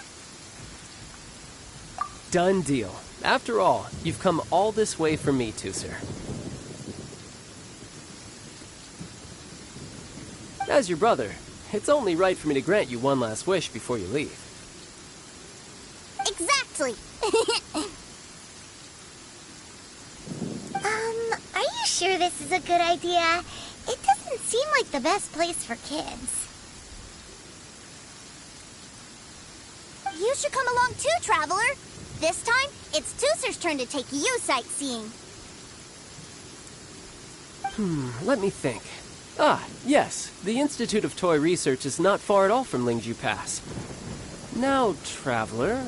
Done deal. After all, you've come all this way for me, Tusser. As your brother, it's only right for me to grant you one last wish before you leave. Exactly. Are you sure this is a good idea? It doesn't seem like the best place for kids. You should come along too, Traveler. This time, it's Tusser's turn to take you sightseeing. Let me think. Ah, yes, the Institute of Toy Research is not far at all from Lingju Pass. Now, Traveler,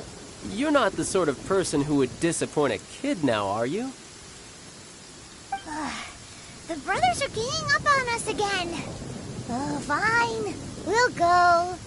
you're not the sort of person who would disappoint a kid now, are you? The brothers are ganging up on us again. Oh, fine. We'll go.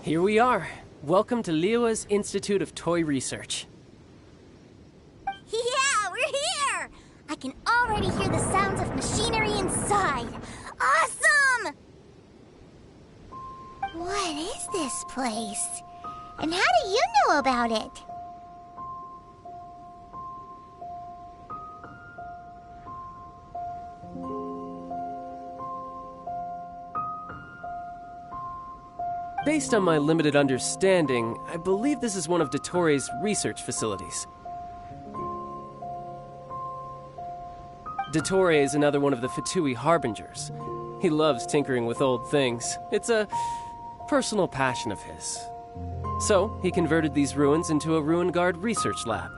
Here we are. Welcome to Liyue's Institute of Toy Research. Yeah, we're here! I can already hear the sounds of machinery inside. Awesome! What is this place? And how do you know about it? Based on my limited understanding, I believe this is one of Dottoro's research facilities. Dottore is another one of the Fatui Harbingers. He loves tinkering with old things. It's a personal passion of his. So, he converted these ruins into a Ruin Guard research lab.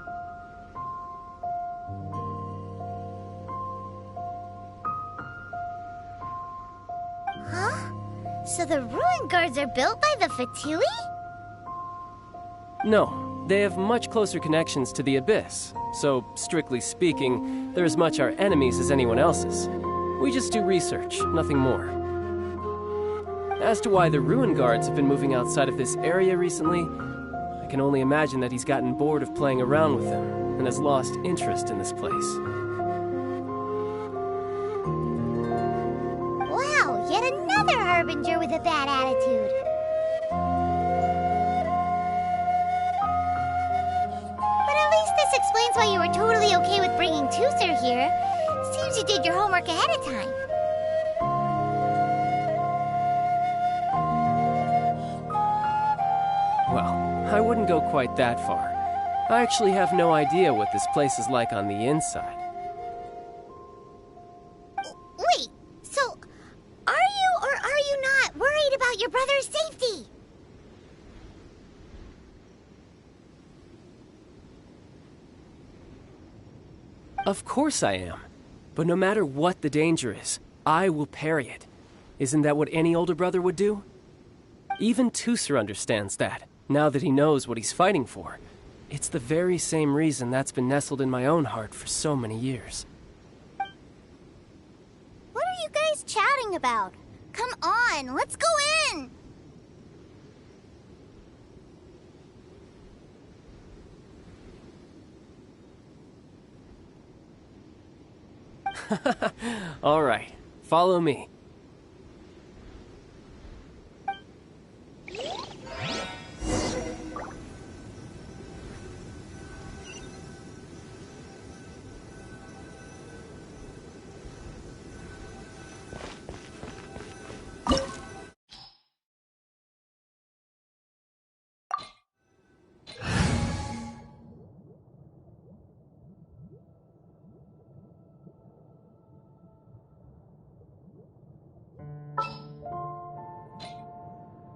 Huh? So the Ruin Guards are built by the Fatui? No, they have much closer connections to the Abyss. So, strictly speaking, they're as much our enemies as anyone else's. We just do research, nothing more. As to why the Ruin Guards have been moving outside of this area recently, I can only imagine that he's gotten bored of playing around with them and has lost interest in this place. Wow, yet another Harbinger with a bad attitude. But at least this explains why you were totally okay with bringing Tooser here. Seems you did your homework ahead of time. Well, I wouldn't go quite that far. I actually have no idea what this place is like on the inside. Wait, so are you or are you not worried about your brother's safety? Of course I am. But no matter what the danger is, I will parry it. Isn't that what any older brother would do? Even Tooser understands that, now that he knows what he's fighting for. It's the very same reason that's been nestled in my own heart for so many years. What are you guys chatting about? Come on, let's go in! All right, follow me.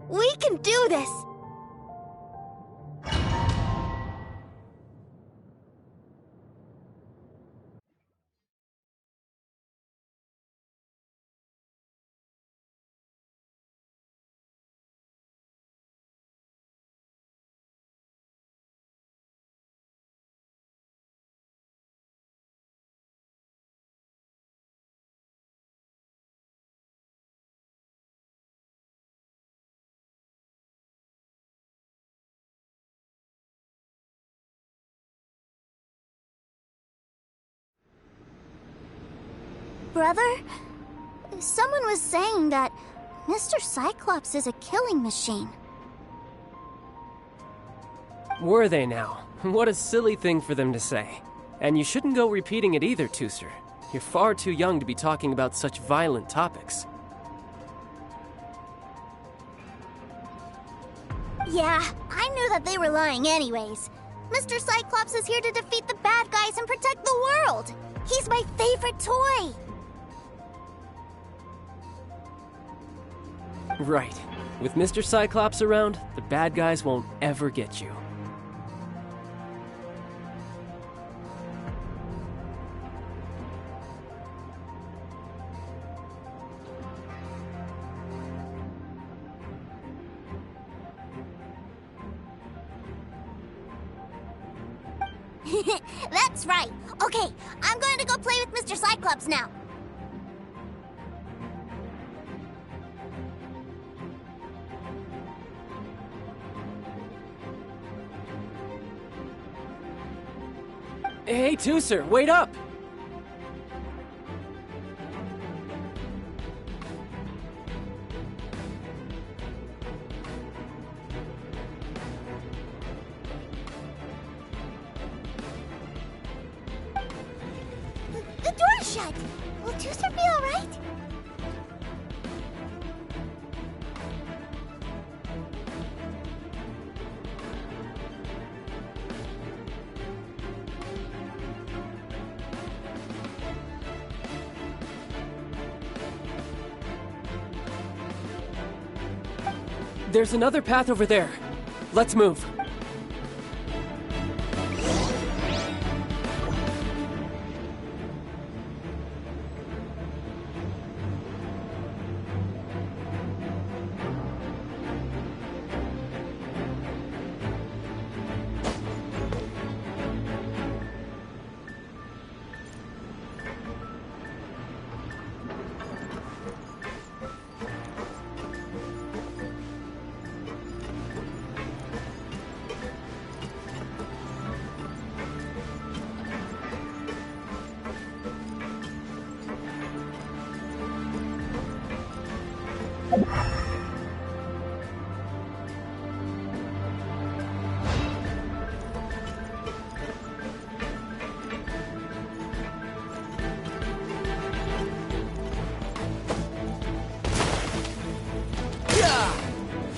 We can do this! Brother, someone was saying that Mr. Cyclops is a killing machine. Were they now? What a silly thing for them to say. And you shouldn't go repeating it either, Tooser. You're far too young to be talking about such violent topics. Yeah, I knew that they were lying anyways. Mr. Cyclops is here to defeat the bad guys and protect the world. He's my favorite toy. Right. With Mr. Cyclops around, the bad guys won't ever get you. That's right. Okay, I'm going to go play with Mr. Cyclops now. Hey, Tooser, wait up! The door's shut. Will Tooser be all right? There's another path over there. Let's move.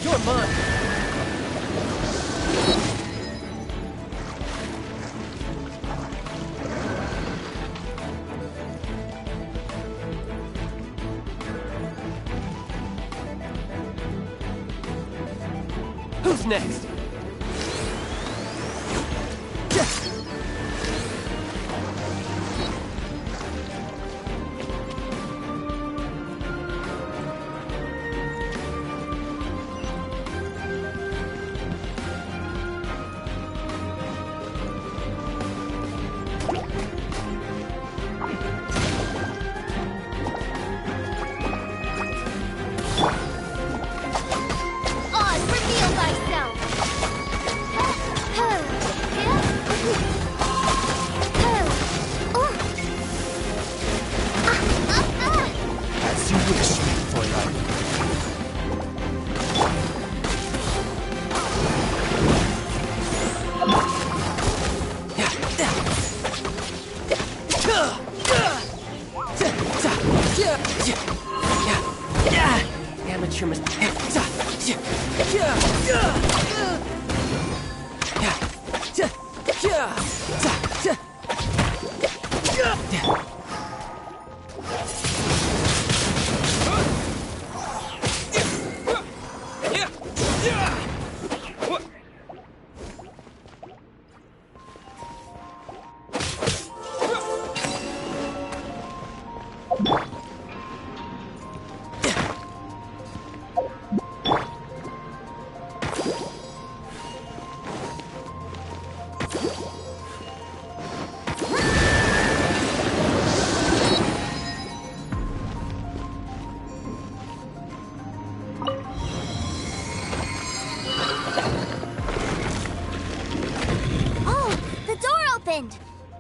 You're mine! Who's next?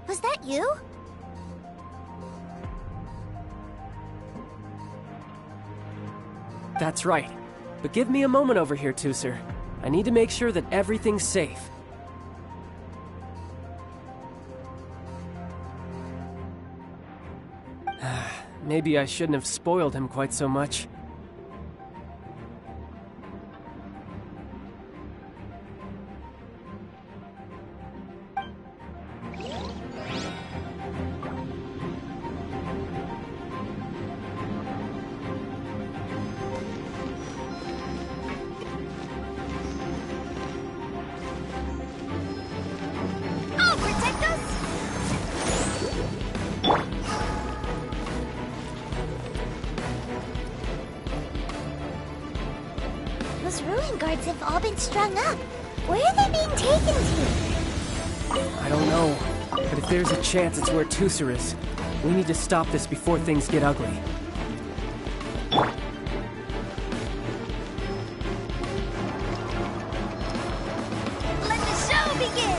Was that you? That's right. But give me a moment over here, Tusser. I need to make sure that everything's safe. Maybe I shouldn't have spoiled him quite so much. Those ruin guards have all been strung up. Where are they being taken to? I don't know, but if there's a chance it's where Tusser is, we need to stop this before things get ugly. Let the show begin!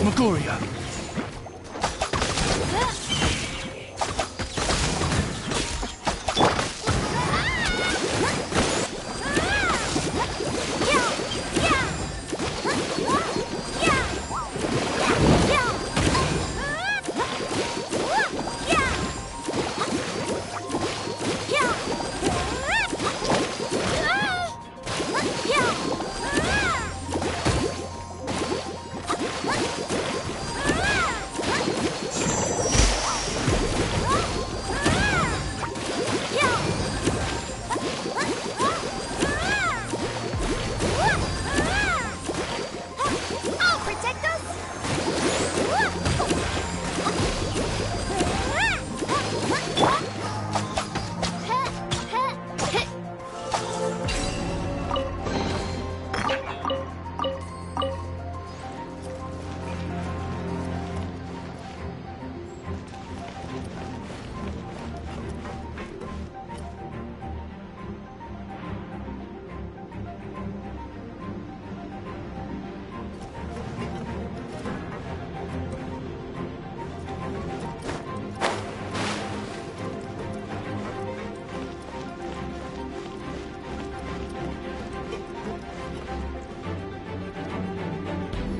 Phantasmagoria.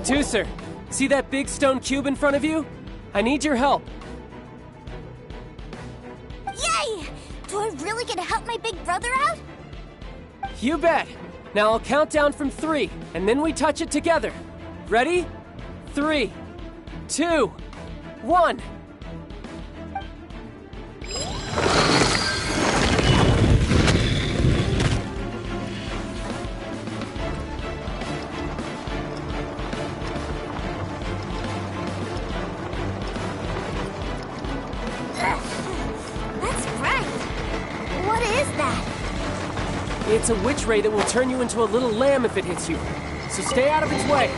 Tooser, see that big stone cube in front of you? I need your help. Yay! Do I really get to help my big brother out? You bet. Now I'll count down from 3, and then we touch it together. Ready? 3, 2, 1. It's a witch ray that will turn you into a little lamb if it hits you. So stay out of its way.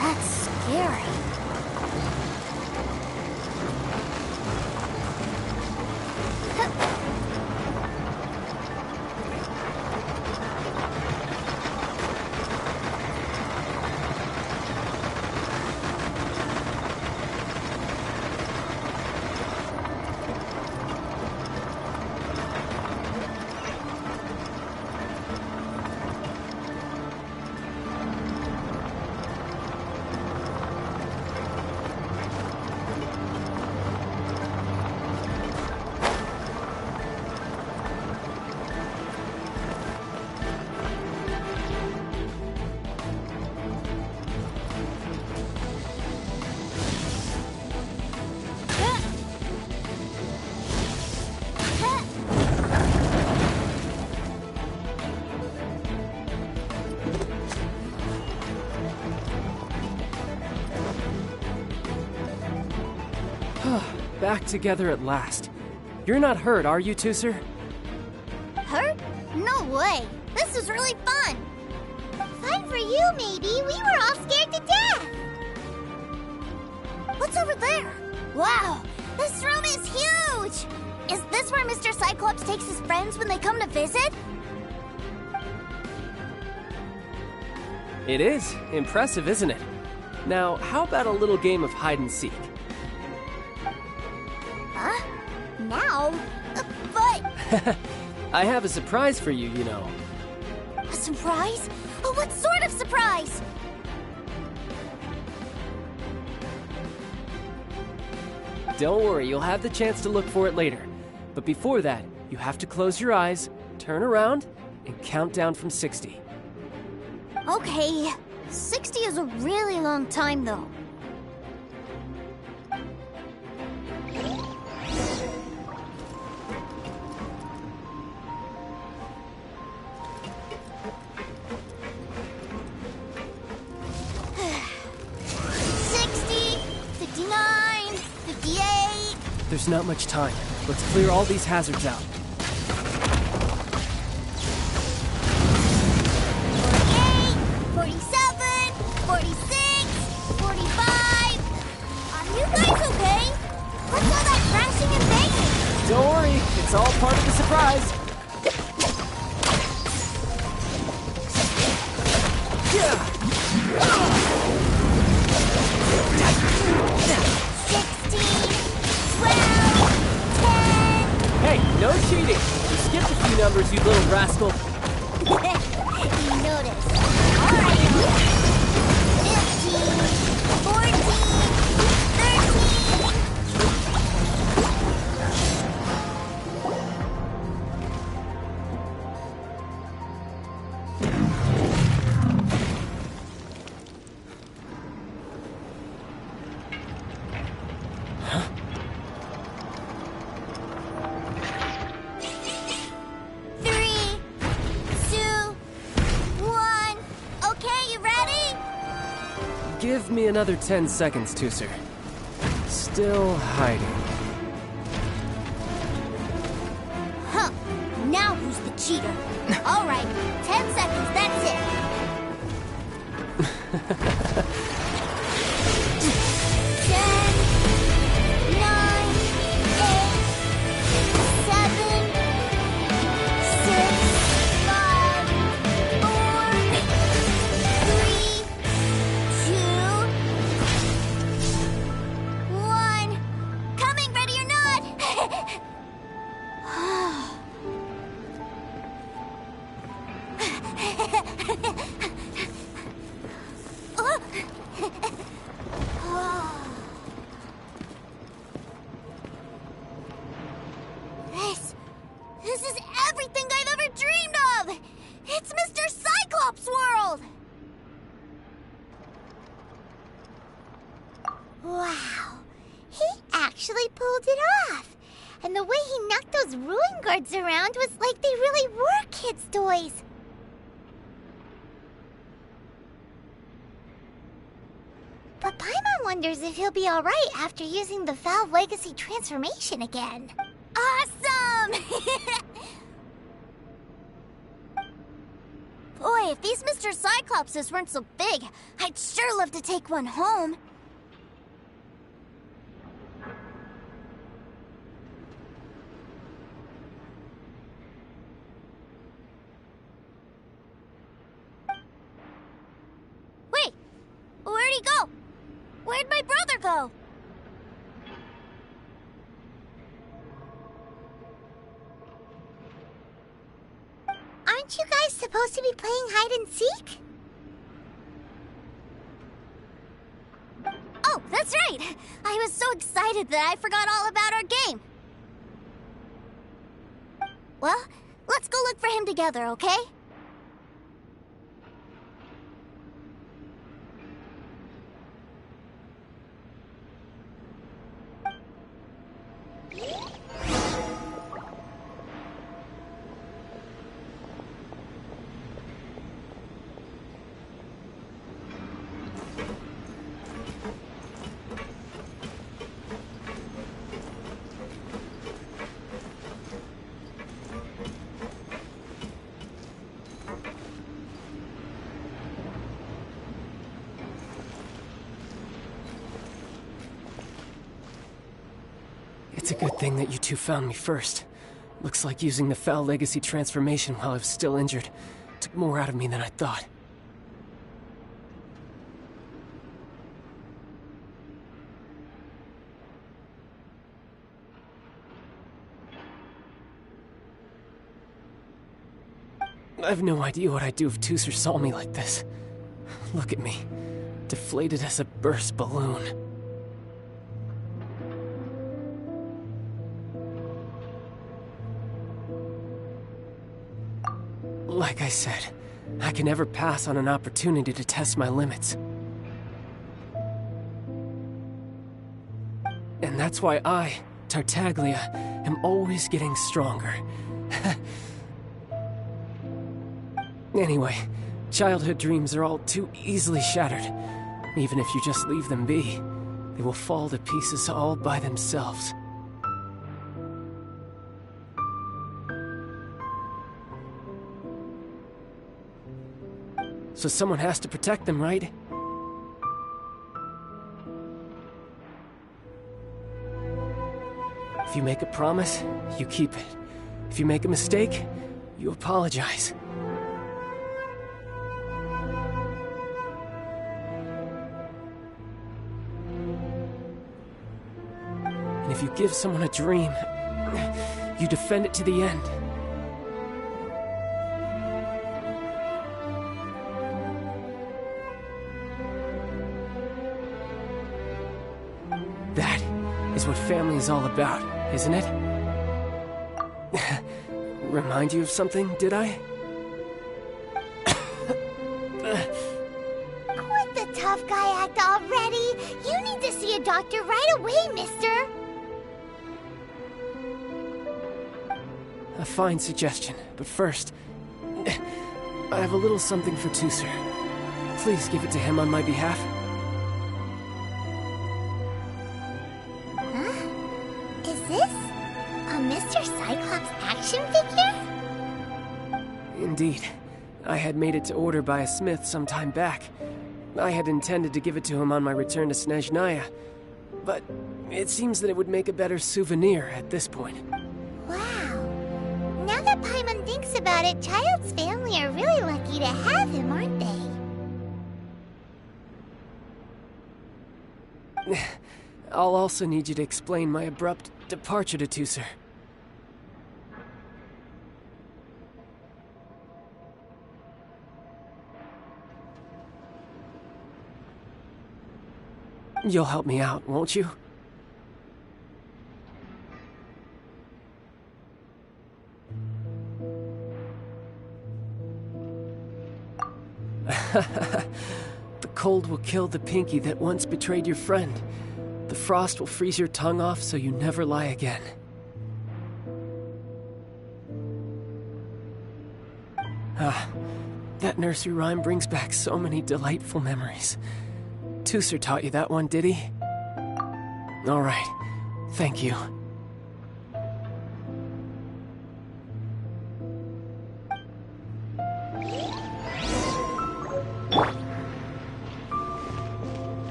That's scary. Back together at last. You're not hurt, are you, Tooser? Hurt? No way. This is really fun. Fun for you, maybe. We were all scared to death. What's over there? Wow, this room is huge! Is this where Mr. Cyclops takes his friends when they come to visit? It is. Impressive, isn't it? Now, how about a little game of hide and seek? Huh? Now? But... I have a surprise for you, you know. A surprise? Oh, what sort of surprise? Don't worry, you'll have the chance to look for it later. But before that, you have to close your eyes, turn around, and count down from 60. Okay. 60 is a really long time, though. There's not much time. Let's clear all these hazards out. 48, 47, 46, 45. Are you guys okay? What's all that crashing and banging? Don't worry, it's all part of the surprise. Hey, no cheating! You skipped a few numbers, you little rascal. You noticed. Alright. 15, 14, 13. Give me another 10 seconds, Tusser. Still hiding. Huh. Now who's the cheater? All right, 10 seconds, that's it. 10, 9, 8, 7, 6, 5, 4, 3, 2, 1. Coming, ready or not? This is everything I've ever dreamed of! It's Mr. Cyclops' world! Wow. He actually pulled it off. And the way he knocked those ruin guards around was like they really were kids' toys. But Paimon wonders if he'll be alright after using the Valve Legacy transformation again. Awesome! Boy, if these Mr. Cyclopses weren't so big, I'd sure love to take one home. Wait, where'd he go? Where'd my brother go? Aren't you guys supposed to be playing hide and seek? Oh, that's right! I was so excited that I forgot all about our game. Well, let's go look for him together, okay? It's a good thing that you two found me first. Looks like using the Foul Legacy transformation while I was still injured took more out of me than I thought. I have no idea what I'd do if Tusser saw me like this. Look at me, deflated as a burst balloon. Like I said, I can never pass on an opportunity to test my limits. And that's why I, Tartaglia, am always getting stronger. Anyway, childhood dreams are all too easily shattered. Even if you just leave them be, they will fall to pieces all by themselves. So someone has to protect them, right? If you make a promise, you keep it. If you make a mistake, you apologize. And if you give someone a dream, You defend it to the end. That is what family is all about, isn't it? Remind you of something, did I? Quit the tough guy act already! You need to see a doctor right away, mister! A fine suggestion, but first, I have a little something for Tusser. Please give it to him on my behalf. Huh? Is this a Mr. Cyclops action figure? Indeed. I had made it to order by a smith some time back. I had intended to give it to him on my return to Snezhnaya, but it seems that it would make a better souvenir at this point. Wow. Now that Paimon thinks about it, Child's family are really lucky to have him, aren't they? I'll also need you to explain my abrupt departure to Tusser. You'll help me out, won't you? The cold will kill the pinky that once betrayed your friend. The frost will freeze your tongue off so you never lie again. Ah, that nursery rhyme brings back so many delightful memories. Tusser taught you that one, did he? All right. Thank you.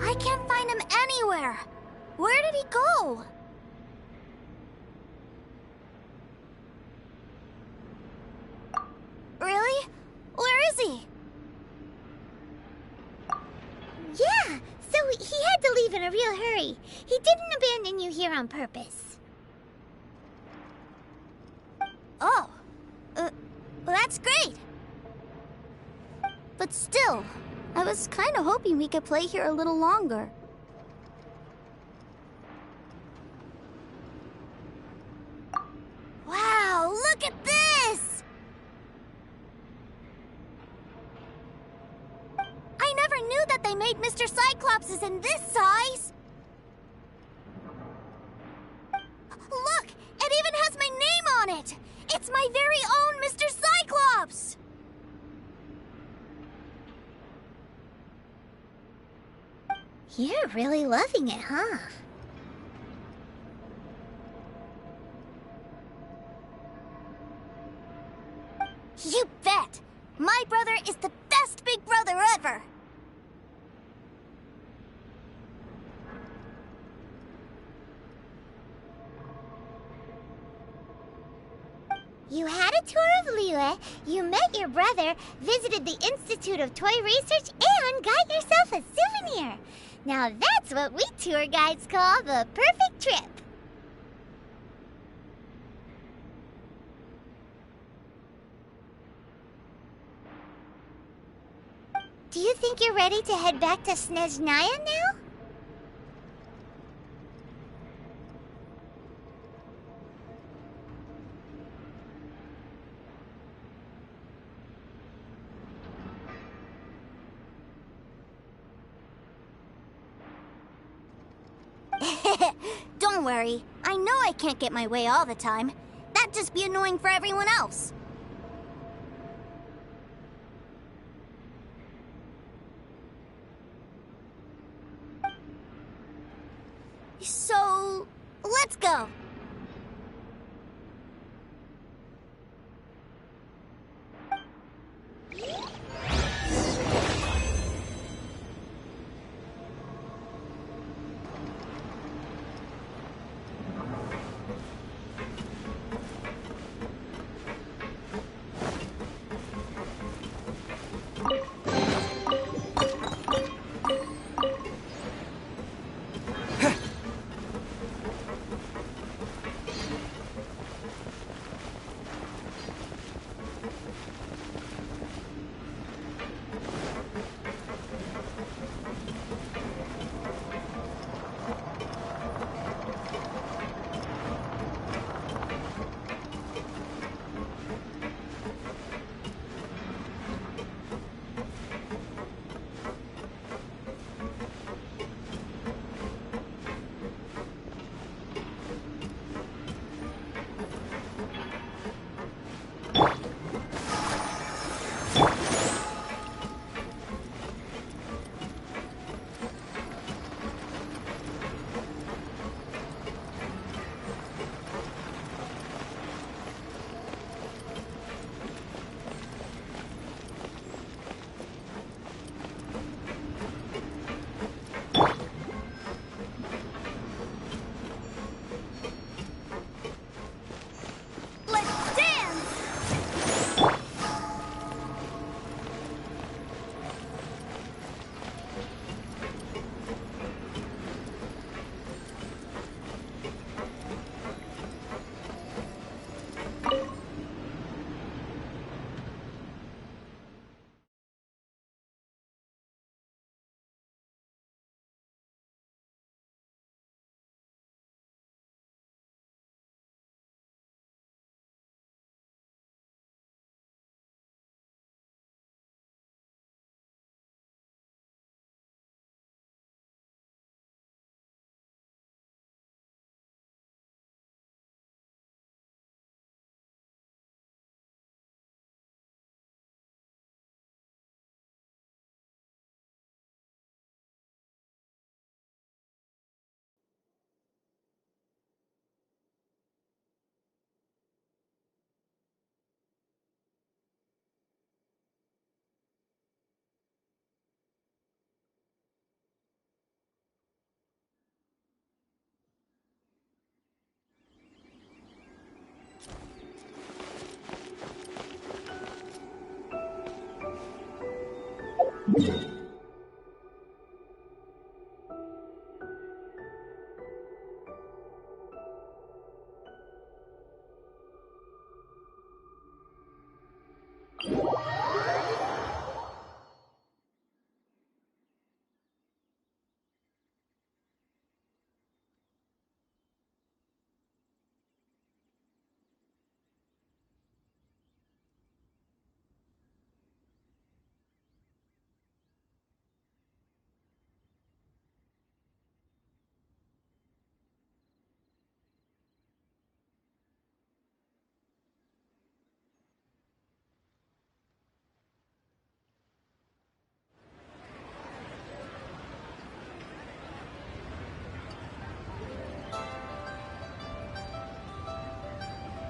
I can't find him anywhere. Where did he go? Really? Where is he? Yeah, so he had to leave in a real hurry. He didn't abandon you here on purpose. Oh. Well, that's great. But still, I was kind of hoping we could play here a little longer. Wow, look at this! I never knew that they made Mr. Cyclopses in this size! Look! It even has my name on it! It's my very own Mr. Cyclops! You're really loving it, huh? You bet! My brother is the best big brother ever! You had a tour of Liyue, you met your brother, visited the Institute of Toy Research, and got yourself a souvenir. Now that's what we tour guides call the perfect trip. Do you think you're ready to head back to Snezhnaya now? Don't worry. I know I can't get my way all the time. That'd just be annoying for everyone else. So, let's go.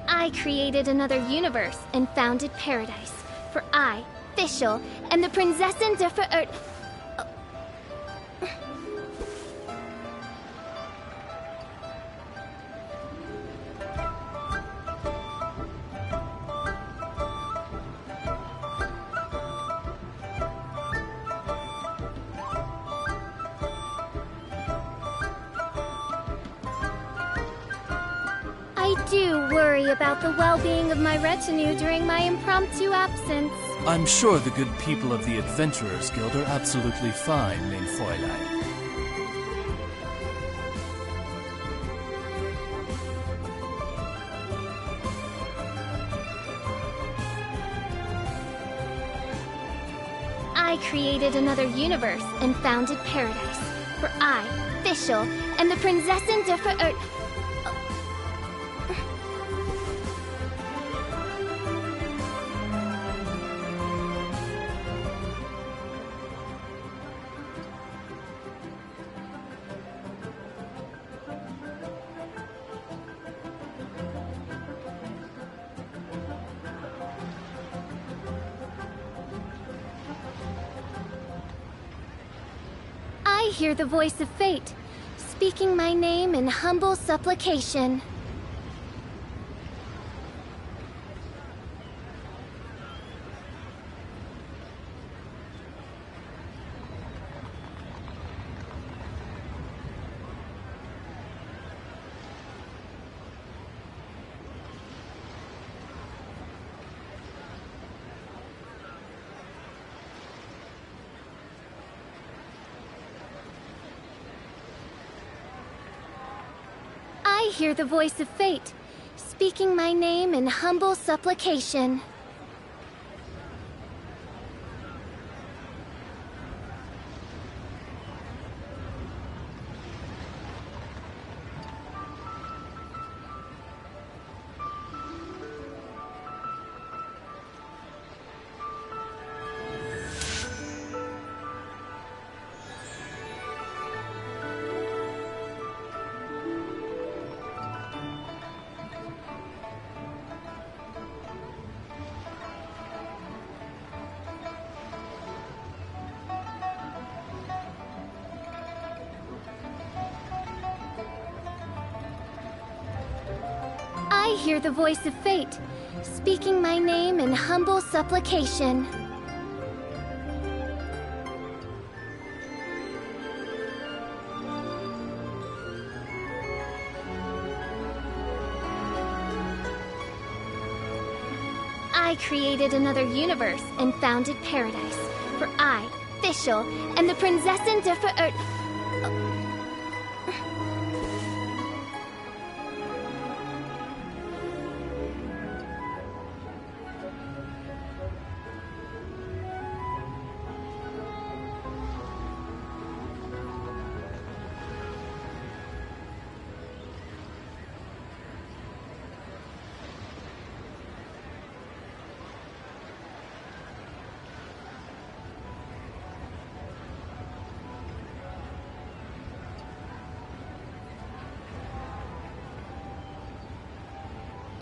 I created another universe and founded paradise. For I, Fischl, am the Prinzessin der Verirrt... I do worry about the well-being of my retinue during my impromptu absence. I'm sure the good people of the Adventurers Guild are absolutely fine, mein Fräulein. I created another universe and founded paradise. For I, Fischl, am the Prinzessin der Verirrt... I hear the voice of fate, speaking my name in humble supplication. I hear the voice of fate, speaking my name in humble supplication. I hear the voice of fate, speaking my name in humble supplication. I created another universe and founded paradise. For I, Fischl, am the Prinzessin der Verirrt...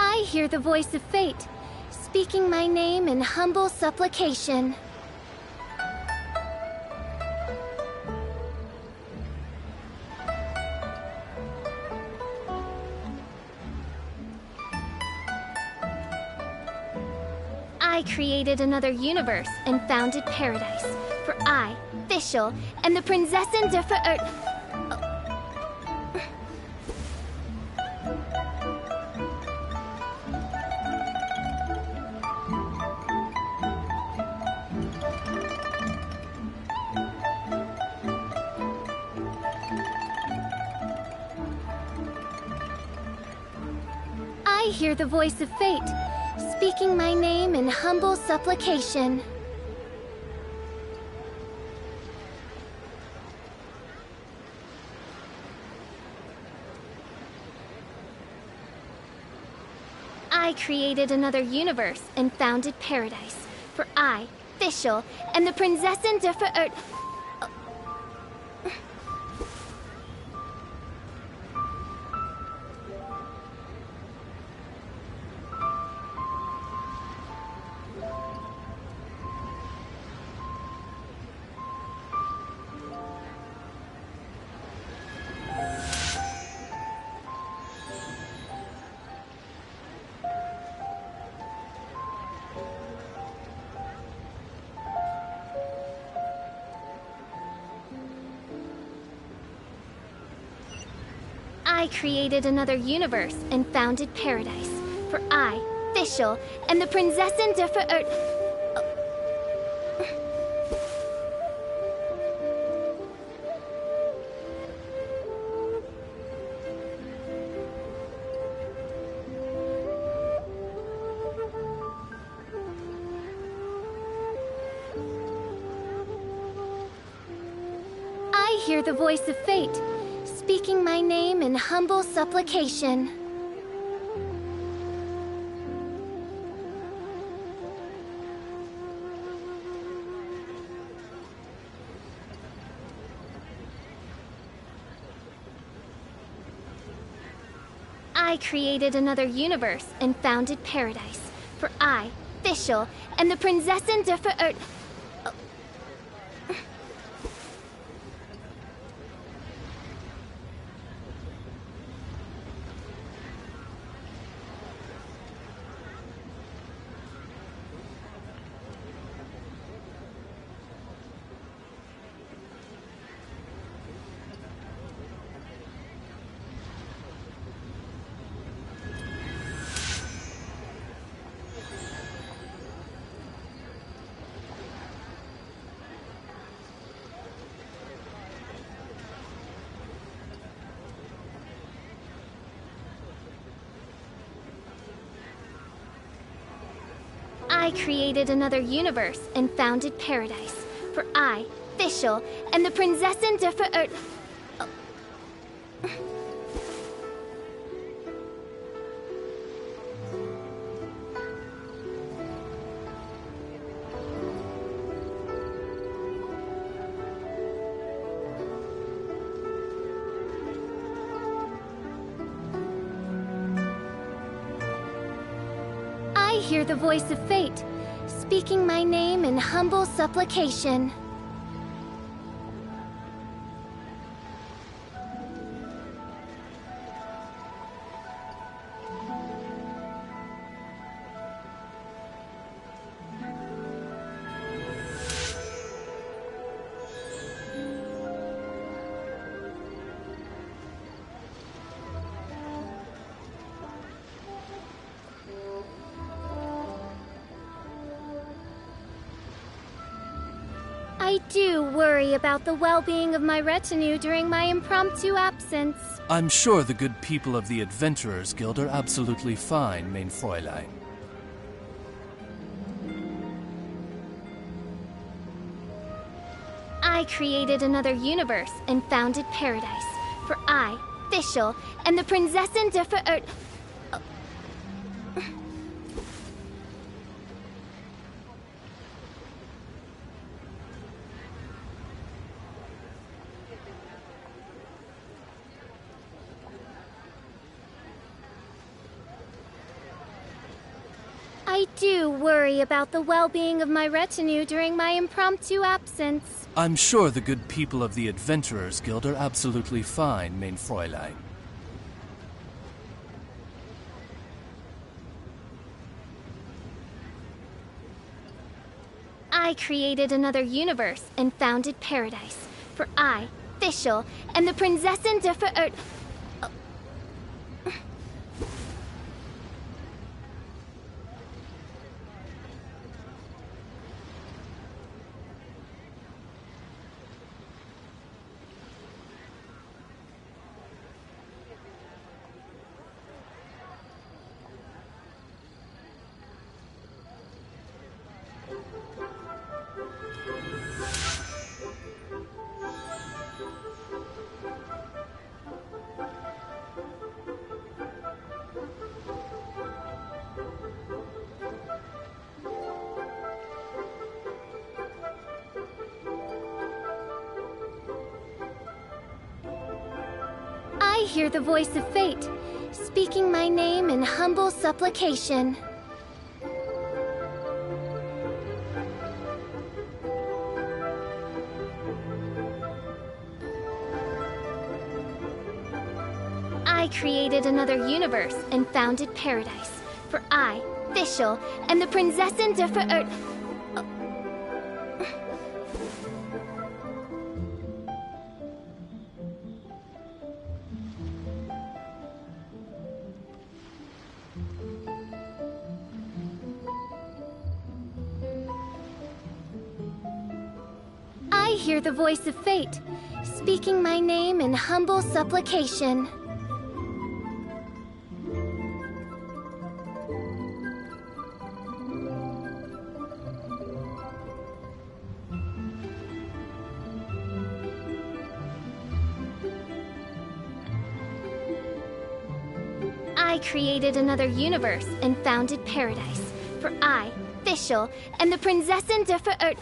I hear the voice of fate, speaking my name in humble supplication. I created another universe and founded paradise. for I, Fischl, and the Prinzessin der Verirrt... I hear the voice of fate, speaking my name in humble supplication. I created another universe and founded paradise, for I, Fischl, and the Prinzessin der Verirrt... I created another universe and founded paradise, for I, Fischl, and the Prinzessin der Verirrt... I hear the voice of fate, speaking my name in humble supplication. I created another universe and founded paradise, for I, Fischl, and the Prinzessin der Verirrt... I created another universe and founded paradise, for I, Fischl, and the Prinzessin der Verirrt... I hear the voice of fate, speaking my name in humble supplication. I do worry about the well-being of my retinue during my impromptu absence. I'm sure the good people of the Adventurers Guild are absolutely fine, mein Fräulein. I created another universe and founded paradise, for I, Fischl, and the Prinzessin der Verirrt... I do worry about the well-being of my retinue during my impromptu absence. I'm sure the good people of the Adventurers Guild are absolutely fine, mein Fräulein. I I created another universe and founded paradise. For I, Fischl, am the Prinzessin der Verirrt... I hear the voice of fate, speaking my name in humble supplication. I created another universe and founded paradise. For I, Fischl, am the Prinzessin der Verirrt... I hear the voice of fate, speaking my name in humble supplication. I created another universe and founded paradise. For I, Fischl, am the Prinzessin der Verirrt...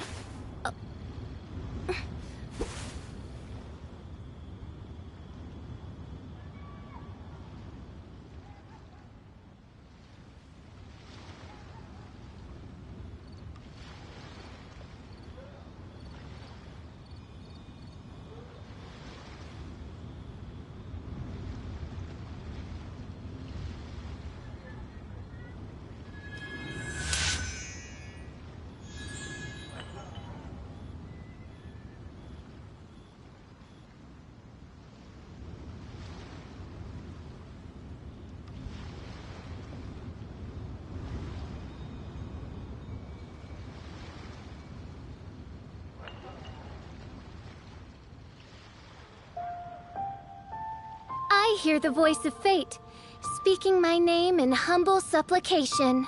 I hear the voice of fate, speaking my name in humble supplication.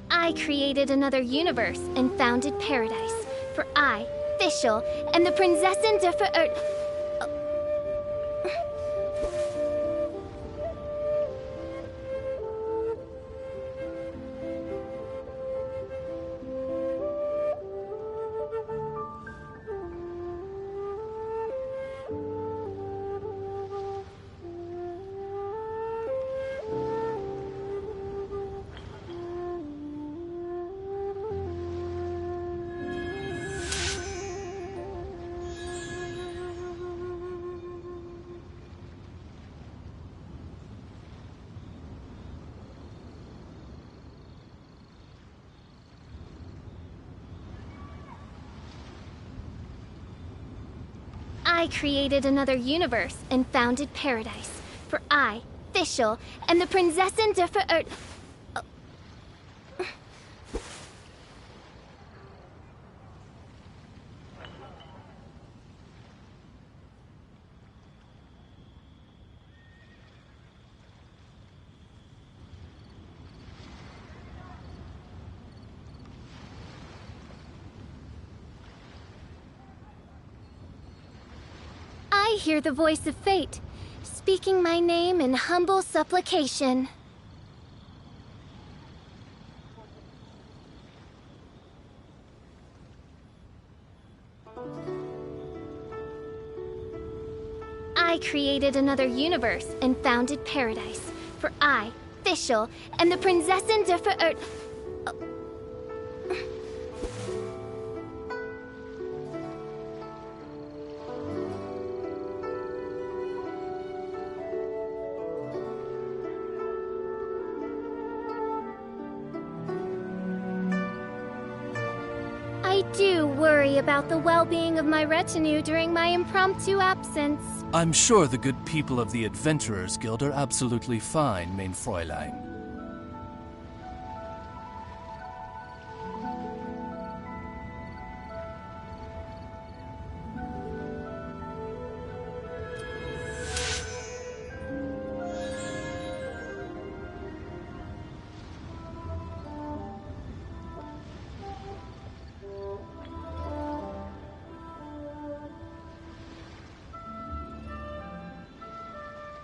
I created another universe and founded paradise. For I, Fischl, am the Prinzessin der Verirrt... I created another universe and founded paradise. For I, Fischl, am the Prinzessin der Verirrt... I hear the voice of fate, speaking my name in humble supplication. I created another universe and founded paradise. For I, Fischl, am the Prinzessin der Verirrt... I do worry about the well-being of my retinue during my impromptu absence. I'm sure the good people of the Adventurers Guild are absolutely fine, mein Fräulein.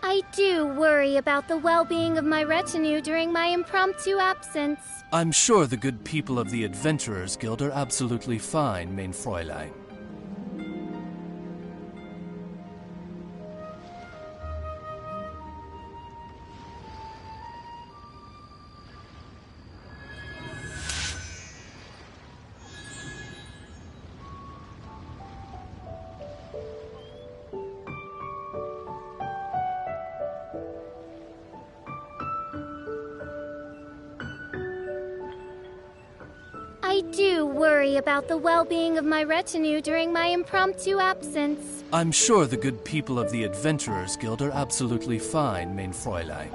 I do worry about the well-being of my retinue during my impromptu absence. I'm sure the good people of the Adventurers Guild are absolutely fine, mein Fräulein. I do worry about the well-being of my retinue during my impromptu absence. I'm sure the good people of the Adventurers Guild are absolutely fine, mein Fräulein.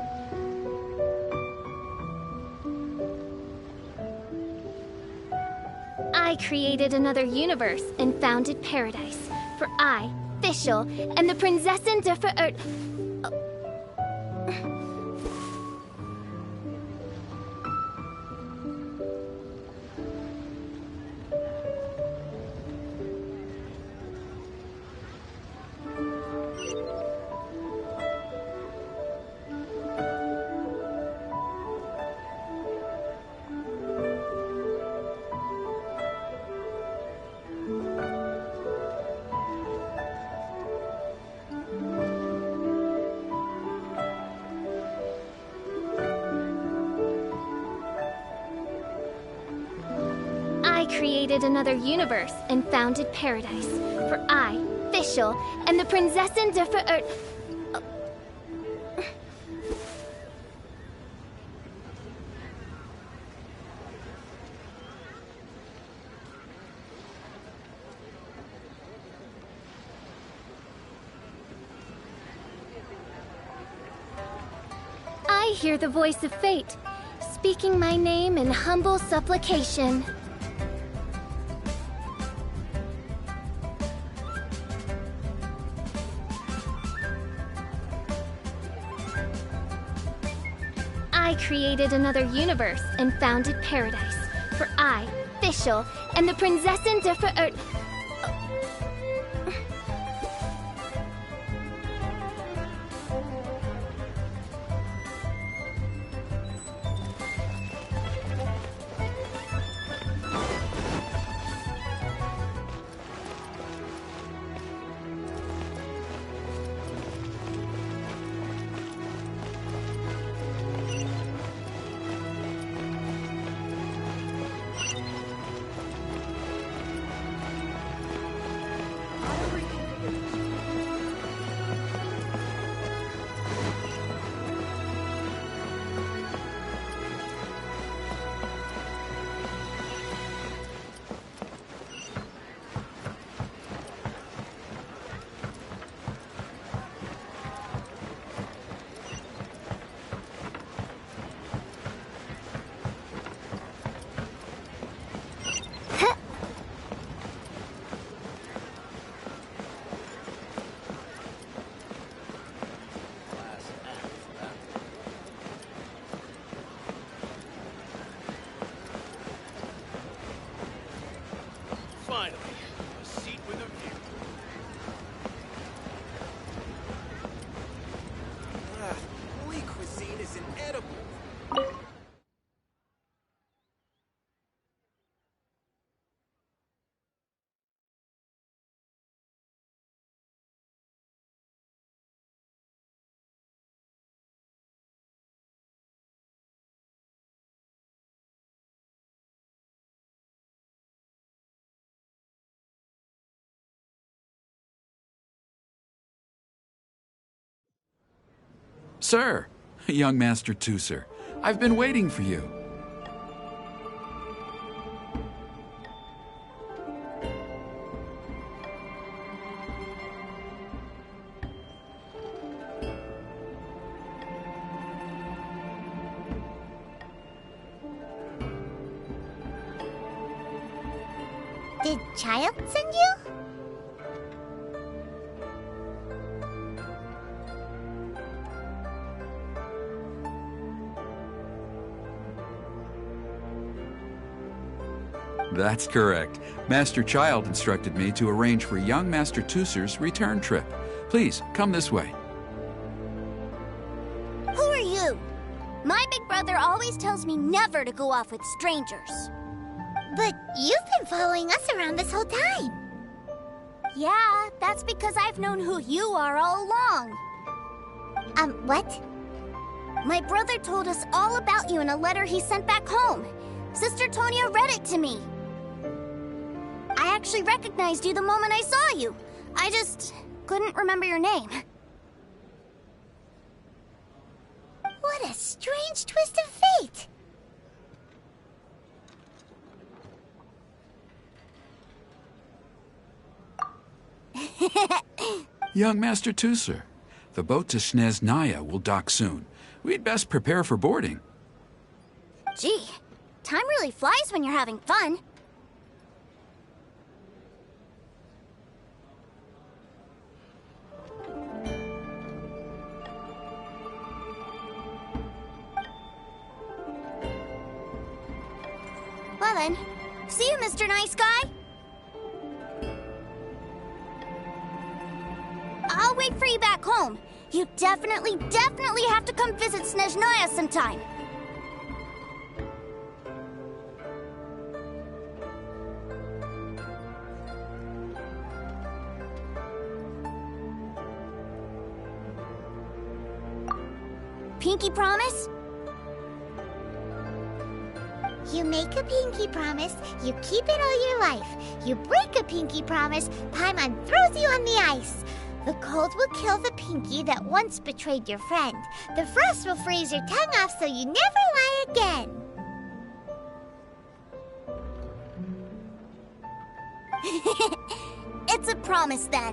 I created another universe and founded paradise. For I, Fischl, am the Prinzessin der Verirrt... I created another universe and founded paradise. For I, Fischl, am the Prinzessin der Verirrt... I hear the voice of fate, speaking my name in humble supplication. I created another universe and founded paradise. For I, Fischl, am the Prinzessin der Verirrt... Sir, young Master Tooser, I've been waiting for you. Did Child send you? That's correct. Master Child instructed me to arrange for young Master Tooser's return trip. Please, come this way. Who are you? My big brother always tells me never to go off with strangers. But you've been following us around this whole time. Yeah, that's because I've known who you are all along. What? My brother told us all about you in a letter he sent back home. Sister Tonya read it to me. I actually recognized you the moment I saw you. I just couldn't remember your name. What a strange twist of fate. Young Master Tooser, the boat to Snezhnaya will dock soon. We'd best prepare for boarding. Gee, time really flies when you're having fun. Well then, see you, Mr. Nice Guy. I'll wait for you back home. You definitely have to come visit Snezhnaya sometime. Pinky promise? You make a pinky promise, you keep it all your life. You break a pinky promise, Paimon throws you on the ice. The cold will kill the pinky that once betrayed your friend. The frost will freeze your tongue off so you never lie again. It's a promise then.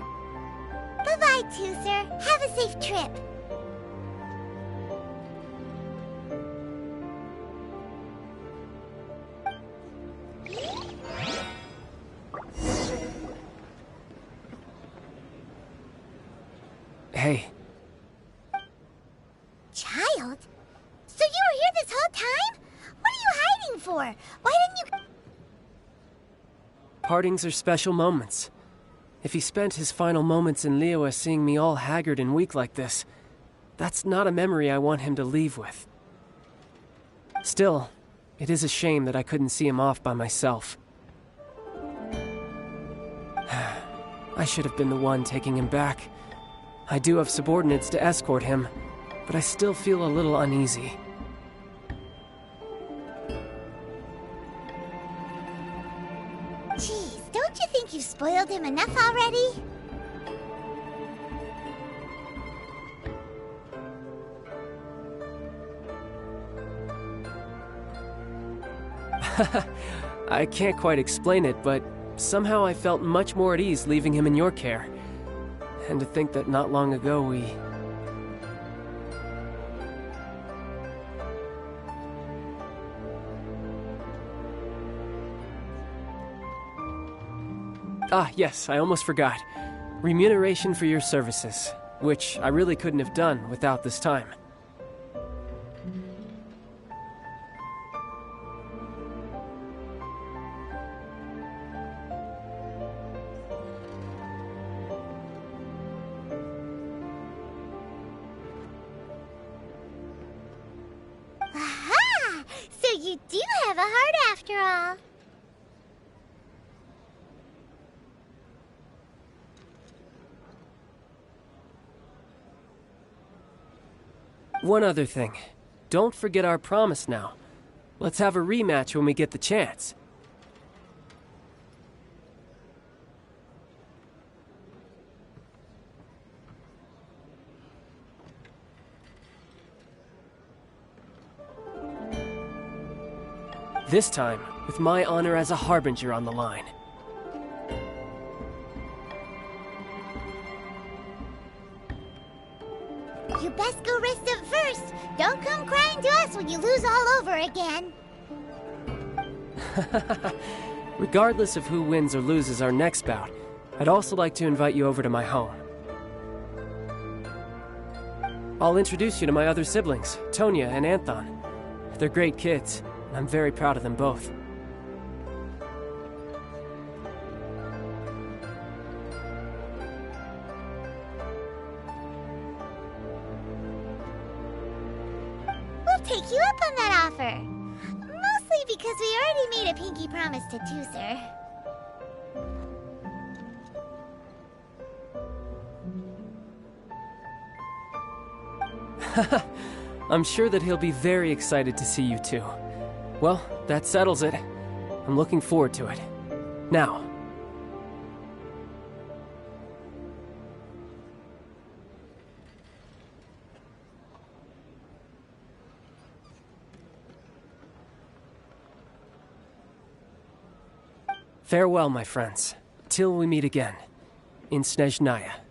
Bye-bye, Tooser. Have a safe trip. Hey. Child? So you were here this whole time? What are you hiding for? Why didn't you... Partings are special moments. If he spent his final moments in Liyue seeing me all haggard and weak like this, that's not a memory I want him to leave with. Still, it is a shame that I couldn't see him off by myself. I should have been the one taking him back. I do have subordinates to escort him, but I still feel a little uneasy. Geez, don't you think you've spoiled him enough already? I can't quite explain it, but somehow I felt much more at ease leaving him in your care. And to think that not long ago we... Ah, yes, I almost forgot. Remuneration for your services, which I really couldn't have done without this time. Aha! So you do have a heart after all. One other thing. Don't forget our promise now. Let's have a rematch when we get the chance. This time, with my honor as a harbinger on the line. You best go rest up first. Don't come crying to us when you lose all over again. Regardless of who wins or loses our next bout, I'd also like to invite you over to my home. I'll introduce you to my other siblings, Tonya and Anthon. They're great kids, and I'm very proud of them both. We'll take you up on that offer. Mostly because we already made a pinky promise to Tooser. I'm sure that he'll be very excited to see you too. Well, that settles it. I'm looking forward to it. Now. Farewell, my friends. Till we meet again. In Snezhnaya.